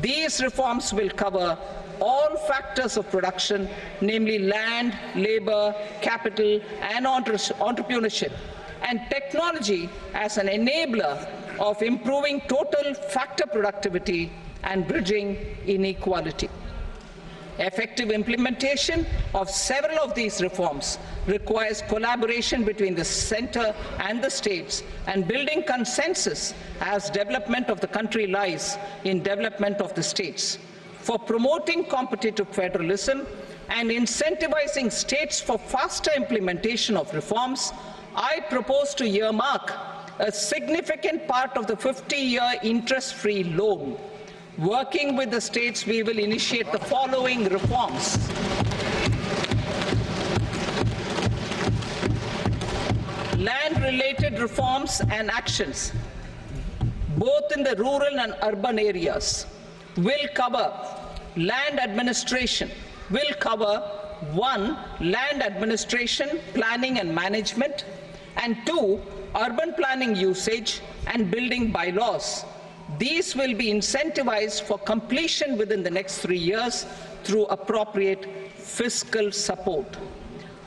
[SPEAKER 2] These reforms will cover all factors of production, namely land, labor, capital, and entrepreneurship, and technology as an enabler of improving total factor productivity and bridging inequality. Effective implementation of several of these reforms requires collaboration between the center and the states, and building consensus as development of the country lies in development of the states. For promoting competitive federalism and incentivizing states for faster implementation of reforms, I propose to earmark a significant part of the 50-year interest-free loan. Working with the states, we will initiate the following reforms. Land-related reforms and actions, both in the rural and urban areas, will cover land administration, will cover 1. Land administration, planning and management, and 2. Urban planning usage and building bylaws. These will be incentivized for completion within the next 3 years through appropriate fiscal support.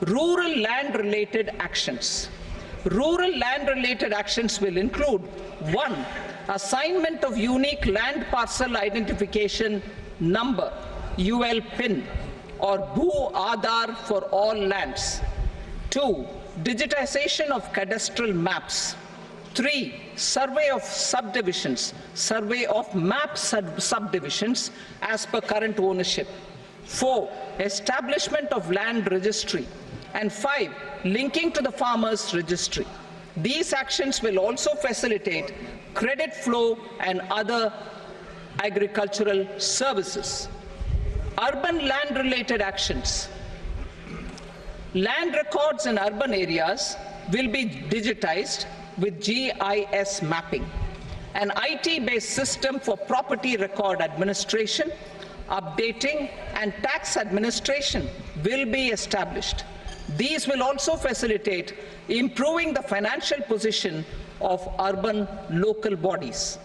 [SPEAKER 2] Rural land-related actions. Rural land-related actions will include 1. Assignment of unique land parcel identification number, UL PIN, or Bhu Aadhaar for all lands. 2. Digitization of cadastral maps. 3. Survey of subdivisions, survey of map subdivisions as per current ownership. 4. Establishment of land registry. And 5. Linking to the farmers registry. These actions will also facilitate credit flow and other agricultural services. Urban land-related actions. Land records in urban areas will be digitized with GIS mapping. An IT-based system for property record administration, updating, and tax administration will be established. These will also facilitate improving the financial position of urban local bodies.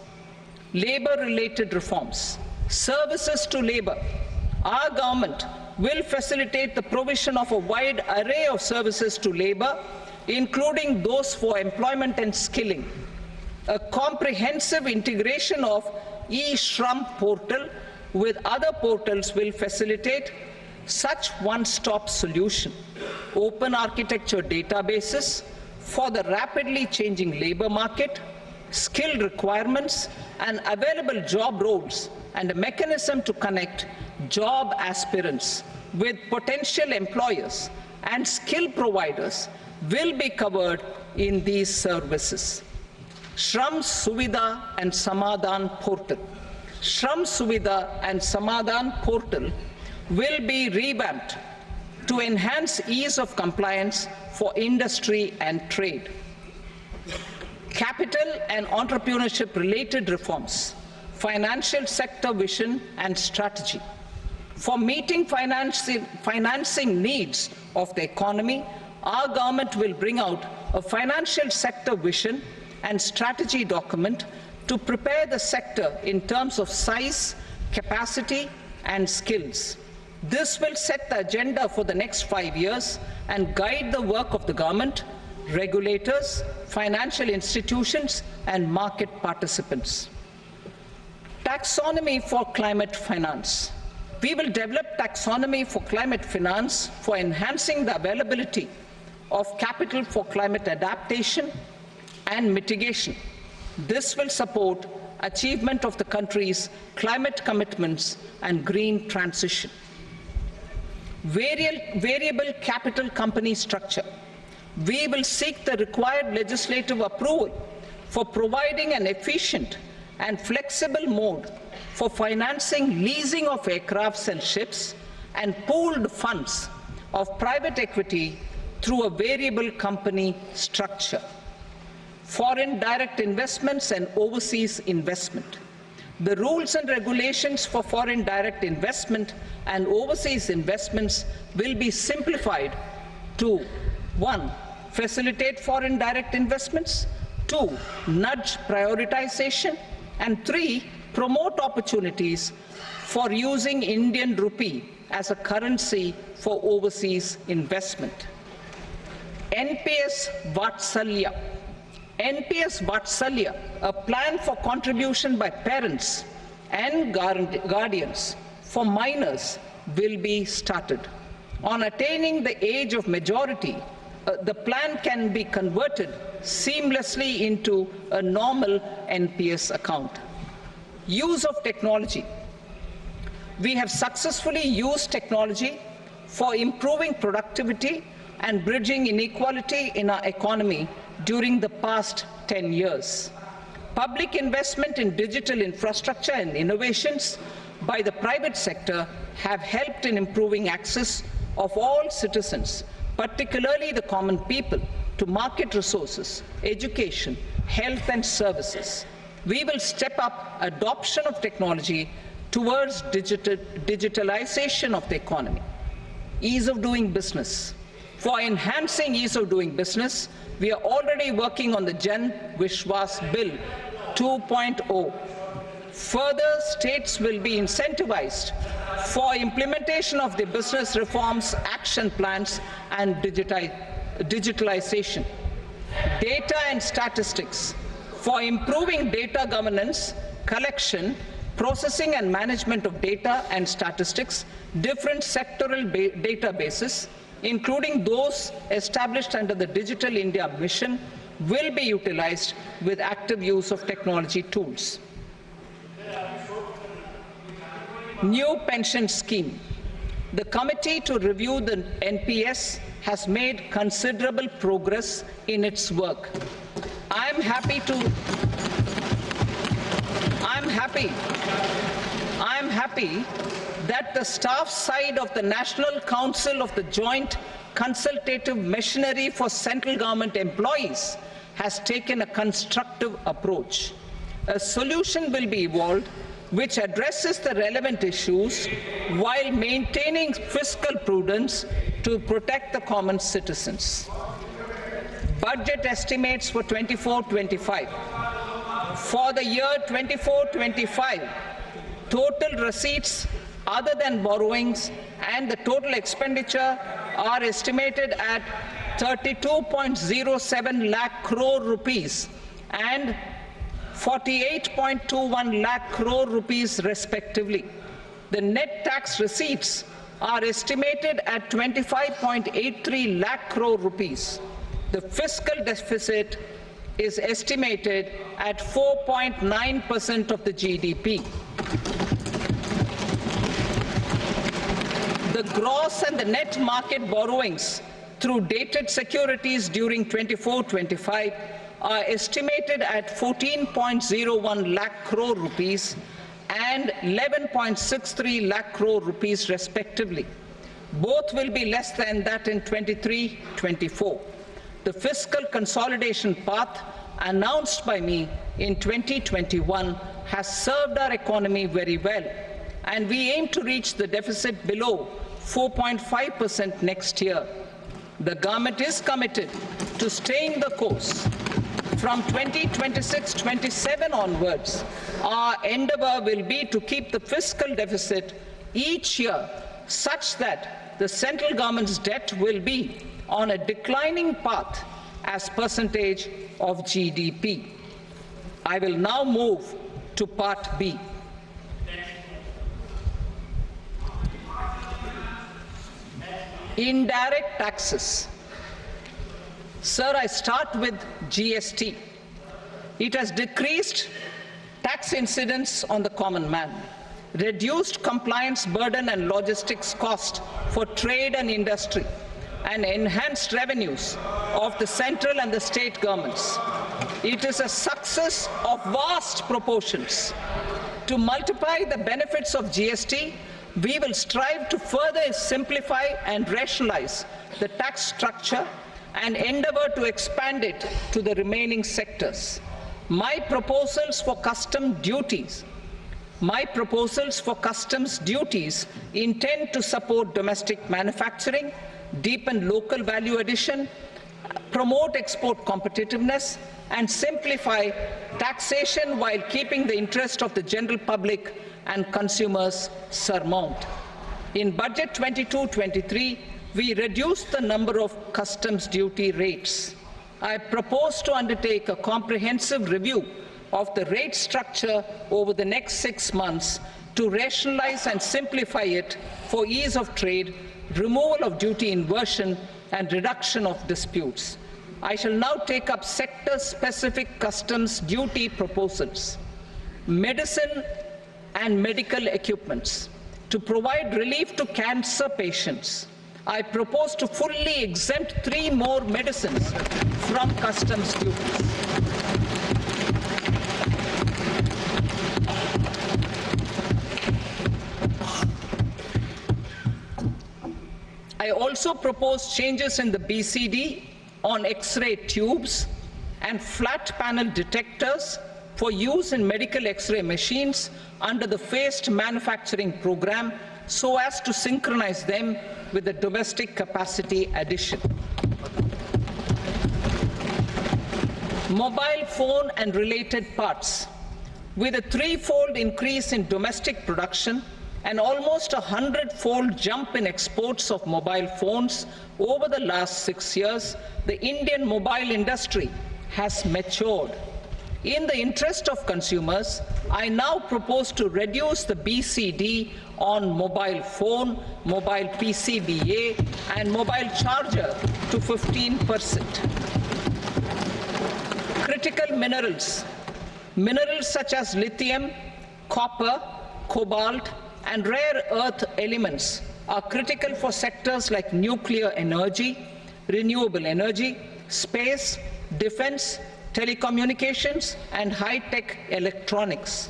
[SPEAKER 2] Labor-related reforms. Services to labor. Our government will facilitate the provision of a wide array of services to labor, including those for employment and skilling. A comprehensive integration of e-Shram portal with other portals will facilitate such one-stop solution. Open architecture databases for the rapidly changing labor market, skill requirements, and available job roles, and a mechanism to connect job aspirants with potential employers and skill providers will be covered in these services. Shram Suvidha and Samadhan portal. Shram Suvidha and Samadhan portal will be revamped to enhance ease of compliance for industry and trade. Capital and entrepreneurship related reforms, financial sector vision and strategy. For meeting financing needs of the economy, our government will bring out a financial sector vision and strategy document to prepare the sector in terms of size, capacity, and skills. This will set the agenda for the next 5 years and guide the work of the government, regulators, financial institutions, and market participants. Taxonomy for climate finance. We will develop taxonomy for climate finance for enhancing the availability of capital for climate adaptation and mitigation. This will support achievement of the country's climate commitments and green transition. Variable capital company structure. We will seek the required legislative approval for providing an efficient and flexible mode for financing leasing of aircrafts and ships and pooled funds of private equity through a variable company structure. Foreign direct investments and overseas investment. The rules and regulations for foreign direct investment and overseas investments will be simplified to 1. Facilitate foreign direct investments, 2. Nudge prioritization, and 3. Promote opportunities for using Indian rupee as a currency for overseas investment. NPS Vatsalya. NPS Vatsalya, a plan for contribution by parents and guardians for minors, will be started. On attaining the age of majority, the plan can be converted seamlessly into a normal NPS account. Use of technology. We have successfully used technology for improving productivity and bridging inequality in our economy during the past 10 years. Public investment in digital infrastructure and innovations by the private sector have helped in improving access of all citizens, particularly the common people, to market resources, education, health and services. We will step up adoption of technology towards digitalization of the economy. Ease of doing business. For enhancing ease of doing business, we are already working on the Jan Vishwas Bill 2.0. Further, states will be incentivized for implementation of the business reforms, action plans, and digitalization. Data and statistics. For improving data governance, collection, processing and management of data and statistics, different sectoral databases, including those established under the Digital India Mission, will be utilized with active use of technology tools. New pension scheme. The committee to review the NPS has made considerable progress in its work. I'm happy that the staff side of the National Council of the Joint Consultative Machinery for Central Government Employees has taken a constructive approach. A solution will be evolved which addresses the relevant issues while maintaining fiscal prudence to protect the common citizens. Budget estimates for 24-25. For the year 24-25, total receipts other than borrowings and the total expenditure are estimated at 32.07 lakh crore rupees and 48.21 lakh crore rupees respectively. The net tax receipts are estimated at 25.83 lakh crore rupees. The fiscal deficit is estimated at 4.9% of the GDP. The gross and the net market borrowings through dated securities during 24-25 are estimated at 14.01 lakh crore rupees and 11.63 lakh crore rupees respectively. Both will be less than that in 23-24. The fiscal consolidation path announced by me in 2021 has served our economy very well, and we aim to reach the deficit below 4.5% next year. The government is committed to staying the course. From 2026-27 onwards, our endeavor will be to keep the fiscal deficit each year such that the central government's debt will be on a declining path as percentage of GDP. I will now move to Part B. Indirect taxes. Sir, I start with GST. It has decreased tax incidence on the common man, reduced compliance burden and logistics cost for trade and industry, and enhanced revenues of the central and the state governments. It is a success of vast proportions. To multiply the benefits of GST, we will strive to further simplify and rationalize the tax structure and endeavor to expand it to the remaining sectors. My proposals for custom duties My proposals for customs duties intend to support domestic manufacturing, deepen local value addition, promote export competitiveness, and simplify taxation while keeping the interest of the general public and consumers paramount. In Budget 22-23, we reduced the number of customs duty rates. I propose to undertake a comprehensive review of the rate structure over the next 6 months to rationalize and simplify it for ease of trade, removal of duty inversion, and reduction of disputes. I shall now take up sector-specific customs duty proposals. Medicine and medical equipments. To provide relief to cancer patients, I propose to fully exempt 3 more medicines from customs duties. I also propose changes in the BCD on X-ray tubes and flat panel detectors for use in medical X-ray machines under the phased manufacturing program so as to synchronize them with the domestic capacity addition. Mobile phone and related parts. With a 3-fold increase in domestic production and almost a 100-fold jump in exports of mobile phones over the last 6 years, the Indian mobile industry has matured. In the interest of consumers, I now propose to reduce the BCD on mobile phone, mobile PCBA, and mobile charger to 15%. Critical minerals. Minerals such as lithium, copper, cobalt, and rare earth elements are critical for sectors like nuclear energy, renewable energy, space, defense, telecommunications, and high-tech electronics.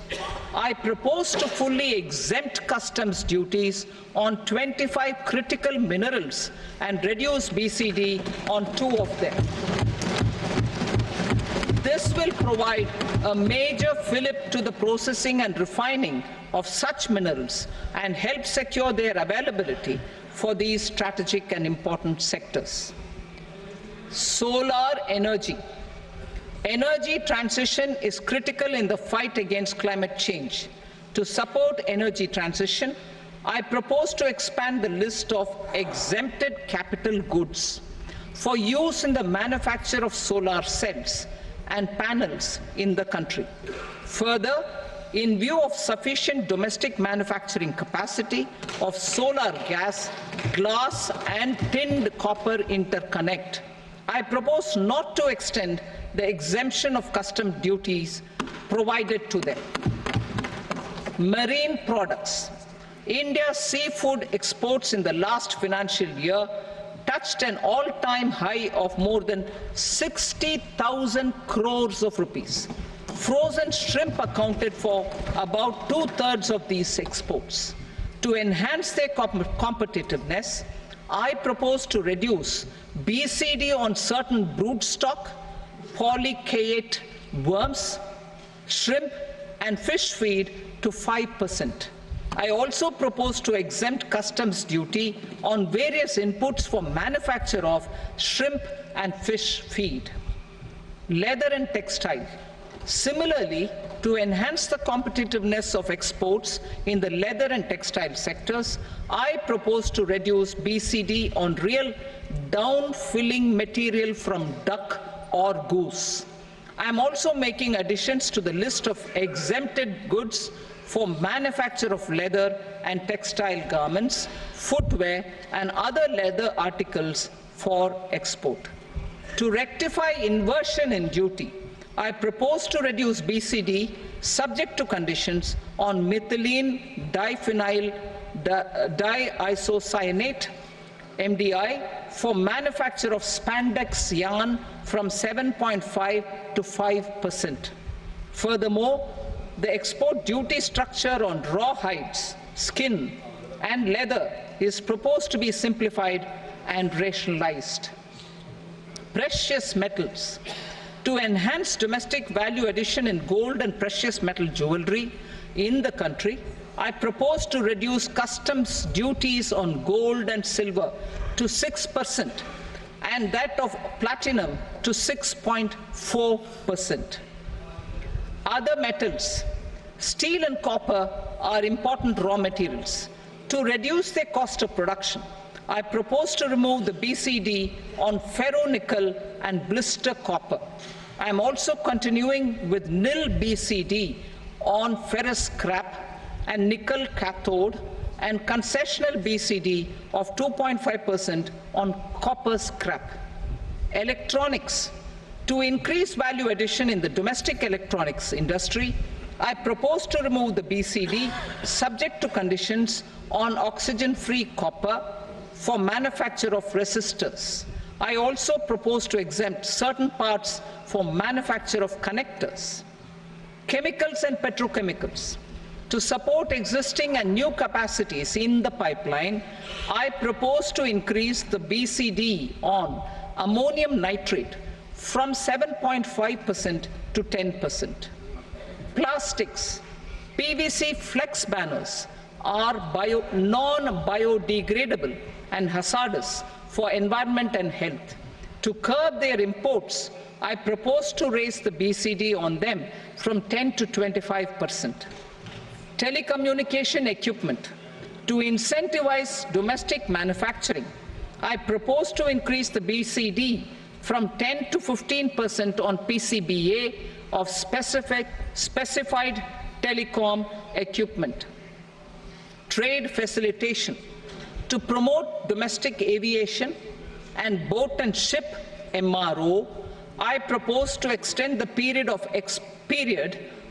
[SPEAKER 2] I propose to fully exempt customs duties on 25 critical minerals and reduce BCD on 2 of them. This will provide a major fillip to the processing and refining of such minerals and help secure their availability for these strategic and important sectors. Solar energy. Energy transition is critical in the fight against climate change. To support energy transition, I propose to expand the list of exempted capital goods for use in the manufacture of solar cells and panels in the country. Further, in view of sufficient domestic manufacturing capacity of solar gas, glass, and tinned copper interconnect, I propose not to extend the exemption of customs duties provided to them. Marine products. India's seafood exports in the last financial year touched an all-time high of more than 60,000 crores of rupees. Frozen shrimp accounted for about 2/3 of these exports. To enhance their competitiveness, I propose to reduce BCD on certain broodstock, polychaete worms, shrimp, and fish feed to 5%. I also propose to exempt customs duty on various inputs for manufacture of shrimp and fish feed. Leather and textile. Similarly, to enhance the competitiveness of exports in the leather and textile sectors, I propose to reduce BCD on real down-filling material from duck or goose. I am also making additions to the list of exempted goods for manufacture of leather and textile garments, footwear, and other leather articles for export. To rectify inversion in duty, I propose to reduce BCD subject to conditions on methylene diphenyl diisocyanate MDI for manufacture of spandex yarn from 7.5 to 5%. Furthermore, the export duty structure on raw hides, skin, and leather is proposed to be simplified and rationalized. Precious metals. To enhance domestic value addition in gold and precious metal jewelry, in the country. I propose to reduce customs duties on gold and silver to 6% and that of platinum to 6.4%. Other metals, steel and copper are important raw materials. To reduce their cost of production, I propose to remove the BCD on ferronickel and blister copper. I am also continuing with nil BCD on ferrous scrap and nickel cathode and concessional BCD of 2.5% on copper scrap. Electronics. To increase value addition in the domestic electronics industry, I propose to remove the BCD subject to conditions on oxygen-free copper for manufacture of resistors. I also propose to exempt certain parts for manufacture of connectors. Chemicals and petrochemicals. To support existing and new capacities in the pipeline, I propose to increase the BCD on ammonium nitrate from 7.5% to 10%. Plastics. PVC flex banners are non-biodegradable and hazardous for environment and health. To curb their imports, I propose to raise the BCD on them from 10 to 25%. Telecommunication equipment. To incentivize domestic manufacturing, I propose to increase the BCD from 10 to 15% on PCBA of specified telecom equipment. Trade facilitation. To promote domestic aviation and boat and ship MRO, I propose to extend the period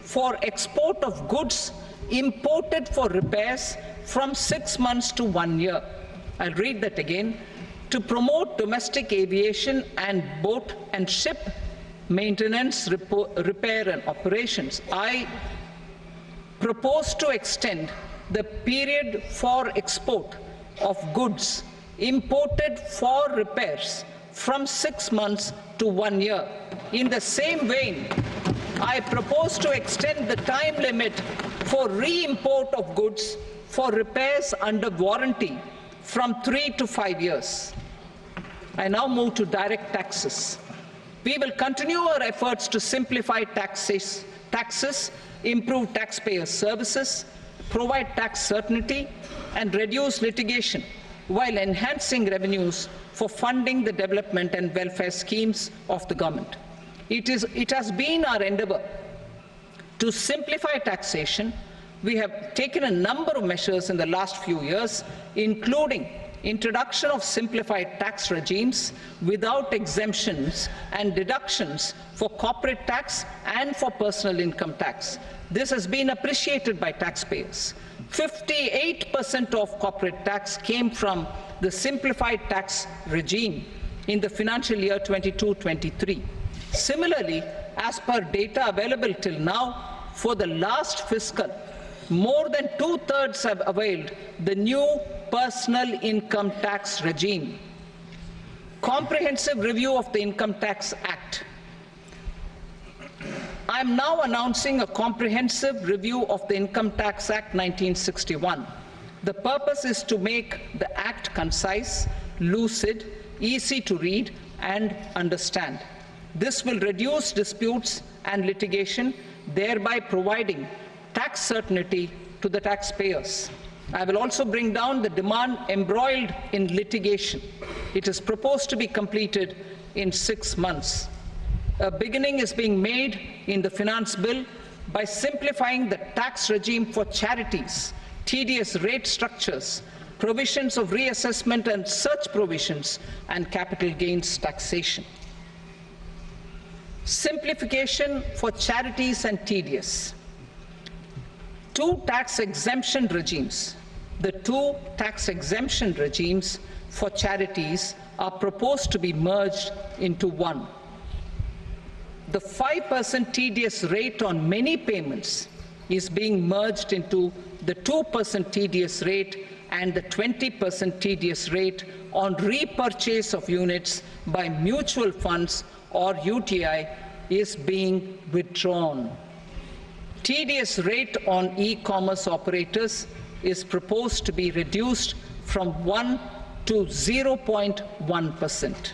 [SPEAKER 2] for export of goods imported for repairs from 6 months to 1 year. I'll read that again. To promote domestic aviation and boat and ship maintenance, repair and operations, I propose to extend the period for export of goods imported for repairs from 6 months to 1 year. In the same vein, I propose to extend the time limit for re-import of goods for repairs under warranty from 3 to 5 years. I now move to direct taxes. We will continue our efforts to simplify taxes, improve taxpayer services, provide tax certainty, and reduce litigation while enhancing revenues for funding the development and welfare schemes of the government. It has been our endeavor to simplify taxation. We have taken a number of measures in the last few years, including introduction of simplified tax regimes without exemptions and deductions for corporate tax and for personal income tax. This has been appreciated by taxpayers. 58% of corporate tax came from the simplified tax regime in the financial year 22-23. Similarly, as per data available till now, for the last fiscal, more than 2/3 have availed the new personal income tax regime. Comprehensive review of the Income Tax Act. I am now announcing a comprehensive review of the Income Tax Act 1961. The purpose is to make the Act concise, lucid, easy to read and understand. This will reduce disputes and litigation, thereby providing tax certainty to the taxpayers. I will also bring down the demand embroiled in litigation. It is proposed to be completed in 6 months. A beginning is being made in the finance bill by simplifying the tax regime for charities, tedious rate structures, provisions of reassessment and such provisions, and capital gains taxation. Simplification for charities and tedious. Two tax exemption regimes. The two tax exemption regimes for charities are proposed to be merged into one. The 5% tedious rate on many payments is being merged into the 2% tedious rate, and the 20% tedious rate on repurchase of units by mutual funds or UTI is being withdrawn. TDS rate on e-commerce operators is proposed to be reduced from 1 to 0.1%.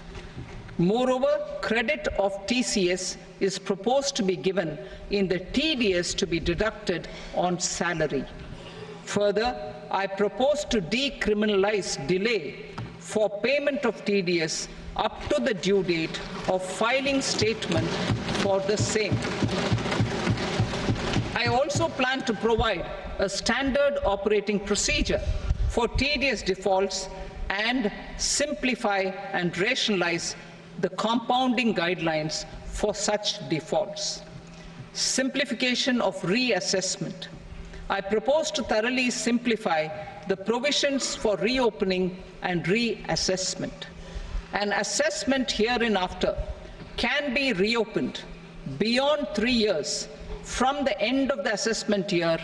[SPEAKER 2] Moreover, credit of TCS is proposed to be given in the TDS to be deducted on salary. Further, I propose to decriminalize delay for payment of TDS up to the due date of filing statement for the same. I also plan to provide a standard operating procedure for TDS defaults and simplify and rationalize the compounding guidelines for such defaults. Simplification of reassessment. I propose to thoroughly simplify the provisions for reopening and reassessment. An assessment hereinafter can be reopened beyond 3 years from the end of the assessment year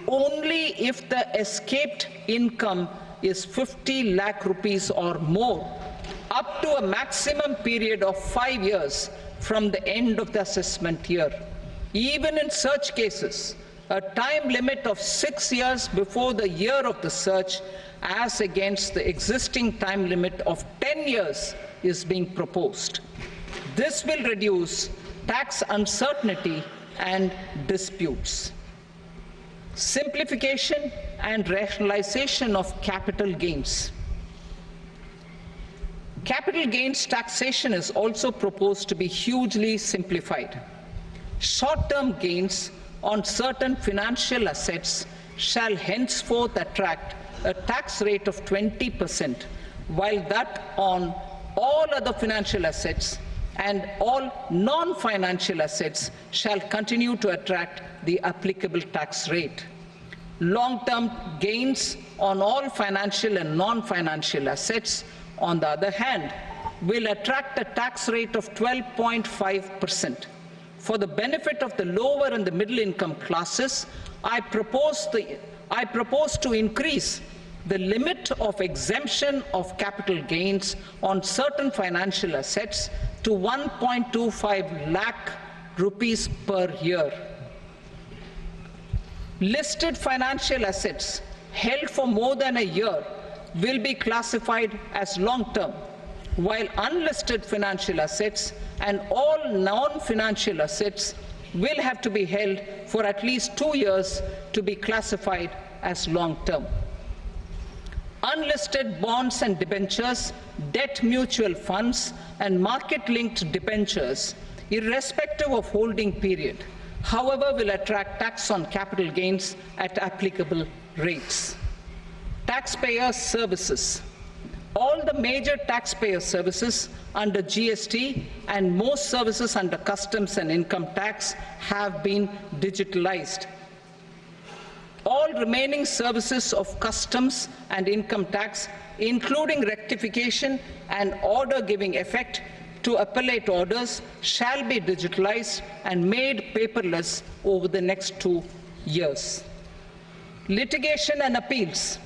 [SPEAKER 2] only if the escaped income is 50 lakh rupees or more, up to a maximum period of 5 years from the end of the assessment year. Even in such cases, a time limit of 6 years before the year of the search, as against the existing time limit of 10 years, is being proposed. This will reduce tax uncertainty and disputes. Simplification and rationalization of capital gains. Capital gains taxation is also proposed to be hugely simplified. Short-term gains on certain financial assets shall henceforth attract a tax rate of 20%, while that on all other financial assets and all non-financial assets shall continue to attract the applicable tax rate. Long-term gains on all financial and non-financial assets, on the other hand, will attract a tax rate of 12.5%. For the benefit of the lower and the middle income classes, I propose to increase the limit of exemption of capital gains on certain financial assets to 1.25 lakh rupees per year. Listed financial assets held for more than a year will be classified as long-term, while unlisted financial assets and all non-financial assets will have to be held for at least 2 years to be classified as long-term. Unlisted bonds and debentures, debt mutual funds, and market-linked debentures, irrespective of holding period, however, will attract tax on capital gains at applicable rates. Taxpayer services. All the major taxpayer services under GST and most services under customs and income tax have been digitalized. All remaining services of customs and income tax, including rectification and order giving effect to appellate orders, shall be digitalized and made paperless over the next 2 years. Litigation and appeals.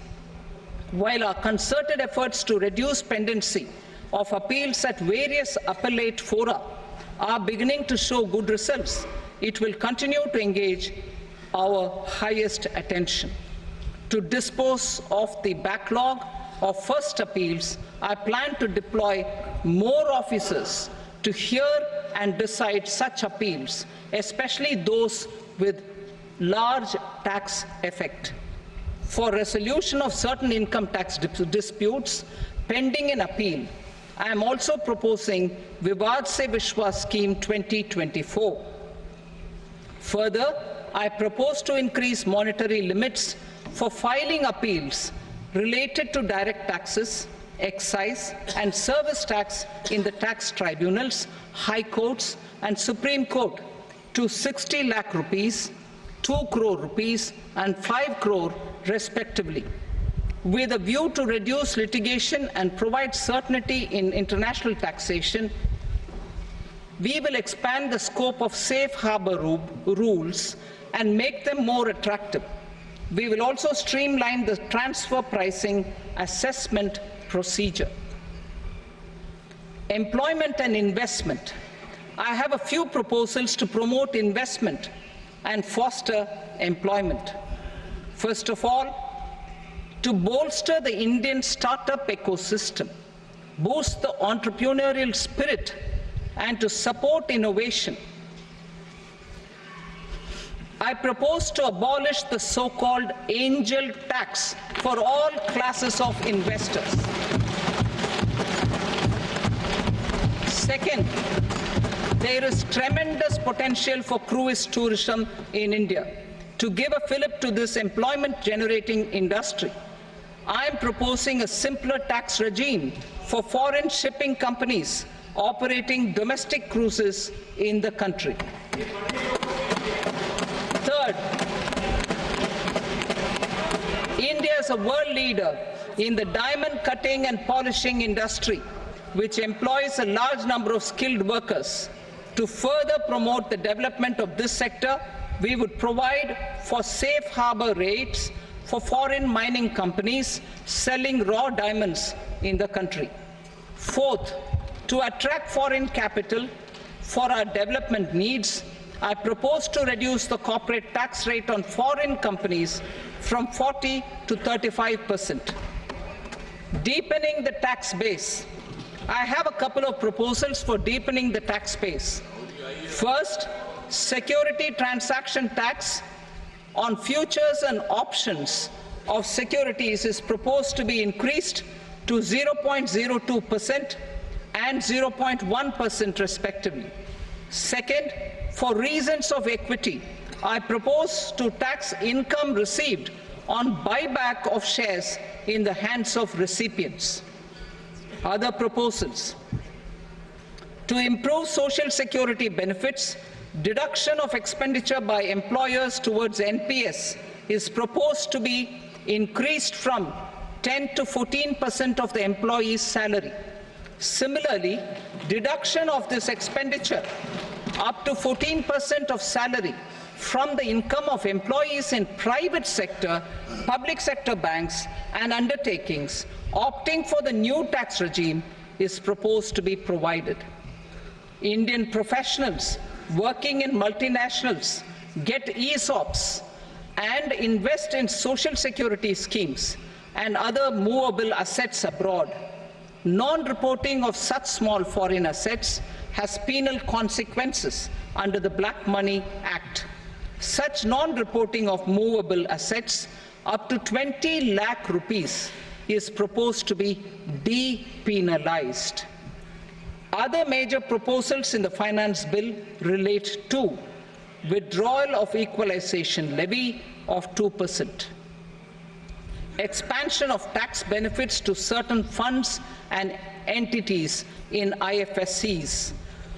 [SPEAKER 2] While our concerted efforts to reduce pendency of appeals at various appellate fora are beginning to show good results, it will continue to engage our highest attention. To dispose of the backlog of first appeals, I plan to deploy more officers to hear and decide such appeals, especially those with large tax effect. For resolution of certain income tax disputes pending in appeal, I am also proposing Vivad Se Vishwas Scheme 2024. Further, I propose to increase monetary limits for filing appeals related to direct taxes, excise, and service tax in the tax tribunals, high courts, and Supreme Court to 60 lakh rupees, 2 crore rupees, and 5 crore respectively. With a view to reduce litigation and provide certainty in international taxation, we will expand the scope of safe harbor rules and make them more attractive. We will also streamline the transfer pricing assessment procedure. Employment and investment. I have a few proposals to promote investment and foster employment. First of all, to bolster the Indian startup ecosystem, boost the entrepreneurial spirit, and to support innovation, I propose to abolish the so-called angel tax for all classes of investors. Second, there is tremendous potential for cruise tourism in India. To give a fillip to this employment-generating industry, I am proposing a simpler tax regime for foreign shipping companies operating domestic cruises in the country. Third, India is a world leader in the diamond cutting and polishing industry, which employs a large number of skilled workers. To further promote the development of this sector, we would provide for safe harbor rates for foreign mining companies selling raw diamonds in the country. Fourth, to attract foreign capital for our development needs, I propose to reduce the corporate tax rate on foreign companies from 40 to 35%. Deepening the tax base. I have a couple of proposals for deepening the tax base. First, security transaction tax on futures and options of securities is proposed to be increased to 0.02% and 0.1% respectively. Second, for reasons of equity, I propose to tax income received on buyback of shares in the hands of recipients. Other proposals: to improve social security benefits, deduction of expenditure by employers towards NPS is proposed to be increased from 10 to 14% of the employee's salary. Similarly, deduction of this expenditure up to 14% of salary from the income of employees in private sector, public sector banks and undertakings opting for the new tax regime is proposed to be provided. Indian professionals working in multinationals get ESOPs and invest in social security schemes and other movable assets abroad. Non-reporting of such small foreign assets has penal consequences under the Black Money Act. Such non-reporting of movable assets up to 20 lakh rupees is proposed to be depenalized. Other major proposals in the finance bill relate to withdrawal of equalization levy of 2%, expansion of tax benefits to certain funds and entities in IFSCs,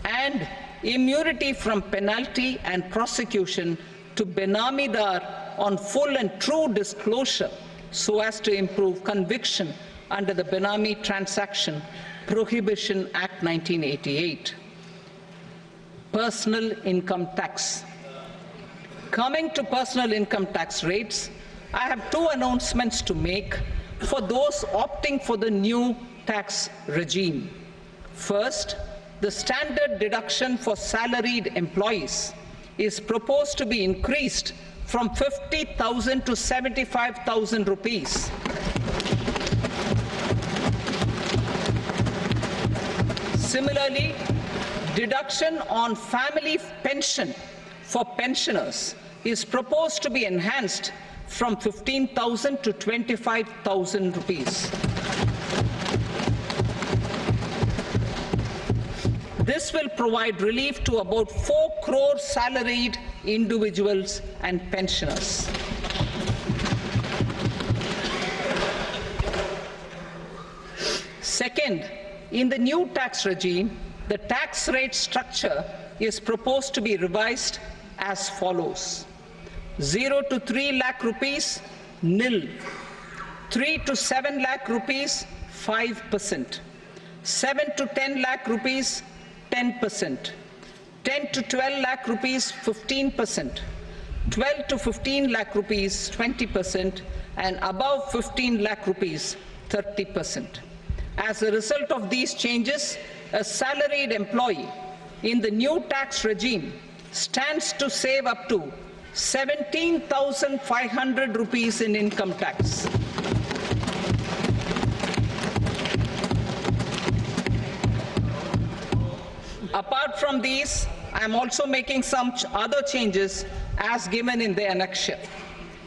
[SPEAKER 2] and immunity from penalty and prosecution to Benamidar on full and true disclosure so as to improve conviction under the Benami Transaction Prohibition Act 1988. Personal income tax. Coming to personal income tax rates, I have two announcements to make for those opting for the new tax regime. First, the standard deduction for salaried employees is proposed to be increased from 50,000 to 75,000 rupees. Similarly, deduction on family pension for pensioners is proposed to be enhanced from 15,000 to 25,000 rupees. This will provide relief to about 4 crore salaried individuals and pensioners. Second, in the new tax regime, the tax rate structure is proposed to be revised as follows: 0 to 3 lakh rupees, nil; 3 to 7 lakh rupees, 5%; 7 to 10 lakh rupees, 10%; 10 to 12 lakh rupees, 15%; 12 to 15 lakh rupees, 20%; and above 15 lakh rupees, 30%. As a result of these changes, a salaried employee in the new tax regime stands to save up to 17,500 rupees in income tax. Apart from these, I am also making some other changes as given in the annexure.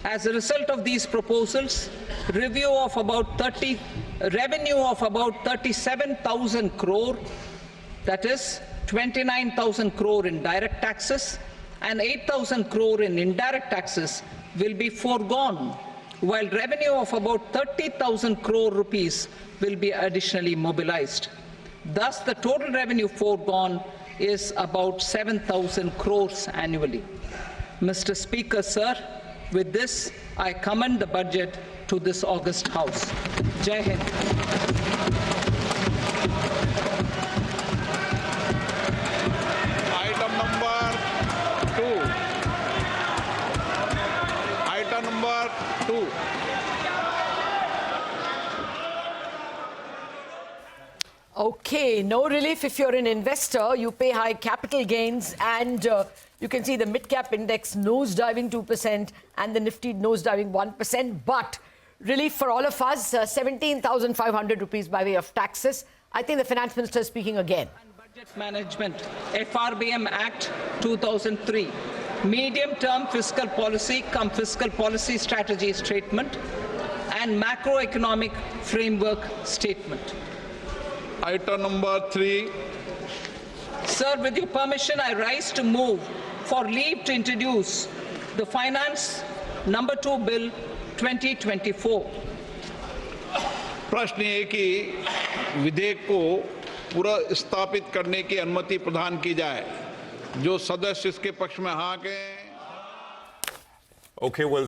[SPEAKER 2] As a result of these proposals, revenue of about 37,000 crore, that is 29,000 crore in direct taxes and 8,000 crore in indirect taxes will be foregone, while revenue of about 30,000 crore rupees will be additionally mobilized. Thus, the total revenue foregone is about 7,000 crores annually. Mr. Speaker, sir, with this, I commend the budget to this august House. Jai Hind.
[SPEAKER 1] Item number 2.
[SPEAKER 3] Okay, no relief if you're an investor. You pay high capital gains, and you can see the mid-cap index nosediving 2% and the Nifty nosediving 1%. But relief for all of us, 17,500 rupees by way of taxes. I think the Finance Minister is speaking again.
[SPEAKER 2] Budget Management, FRBM Act 2003, Medium-Term Fiscal Policy cum Fiscal Policy Strategy Statement, and Macroeconomic Framework Statement.
[SPEAKER 1] Item number 3.
[SPEAKER 2] Sir, with your permission, I rise to move for leave to introduce the Finance number 2 Bill 2024.
[SPEAKER 1] प्रश्न ये कि विधेयक को पूरा स्थापित करने की अनुमति प्रदान की जाए। जो सदस्य इसके पक्ष में हाँ कहें।
[SPEAKER 4] Okay, well.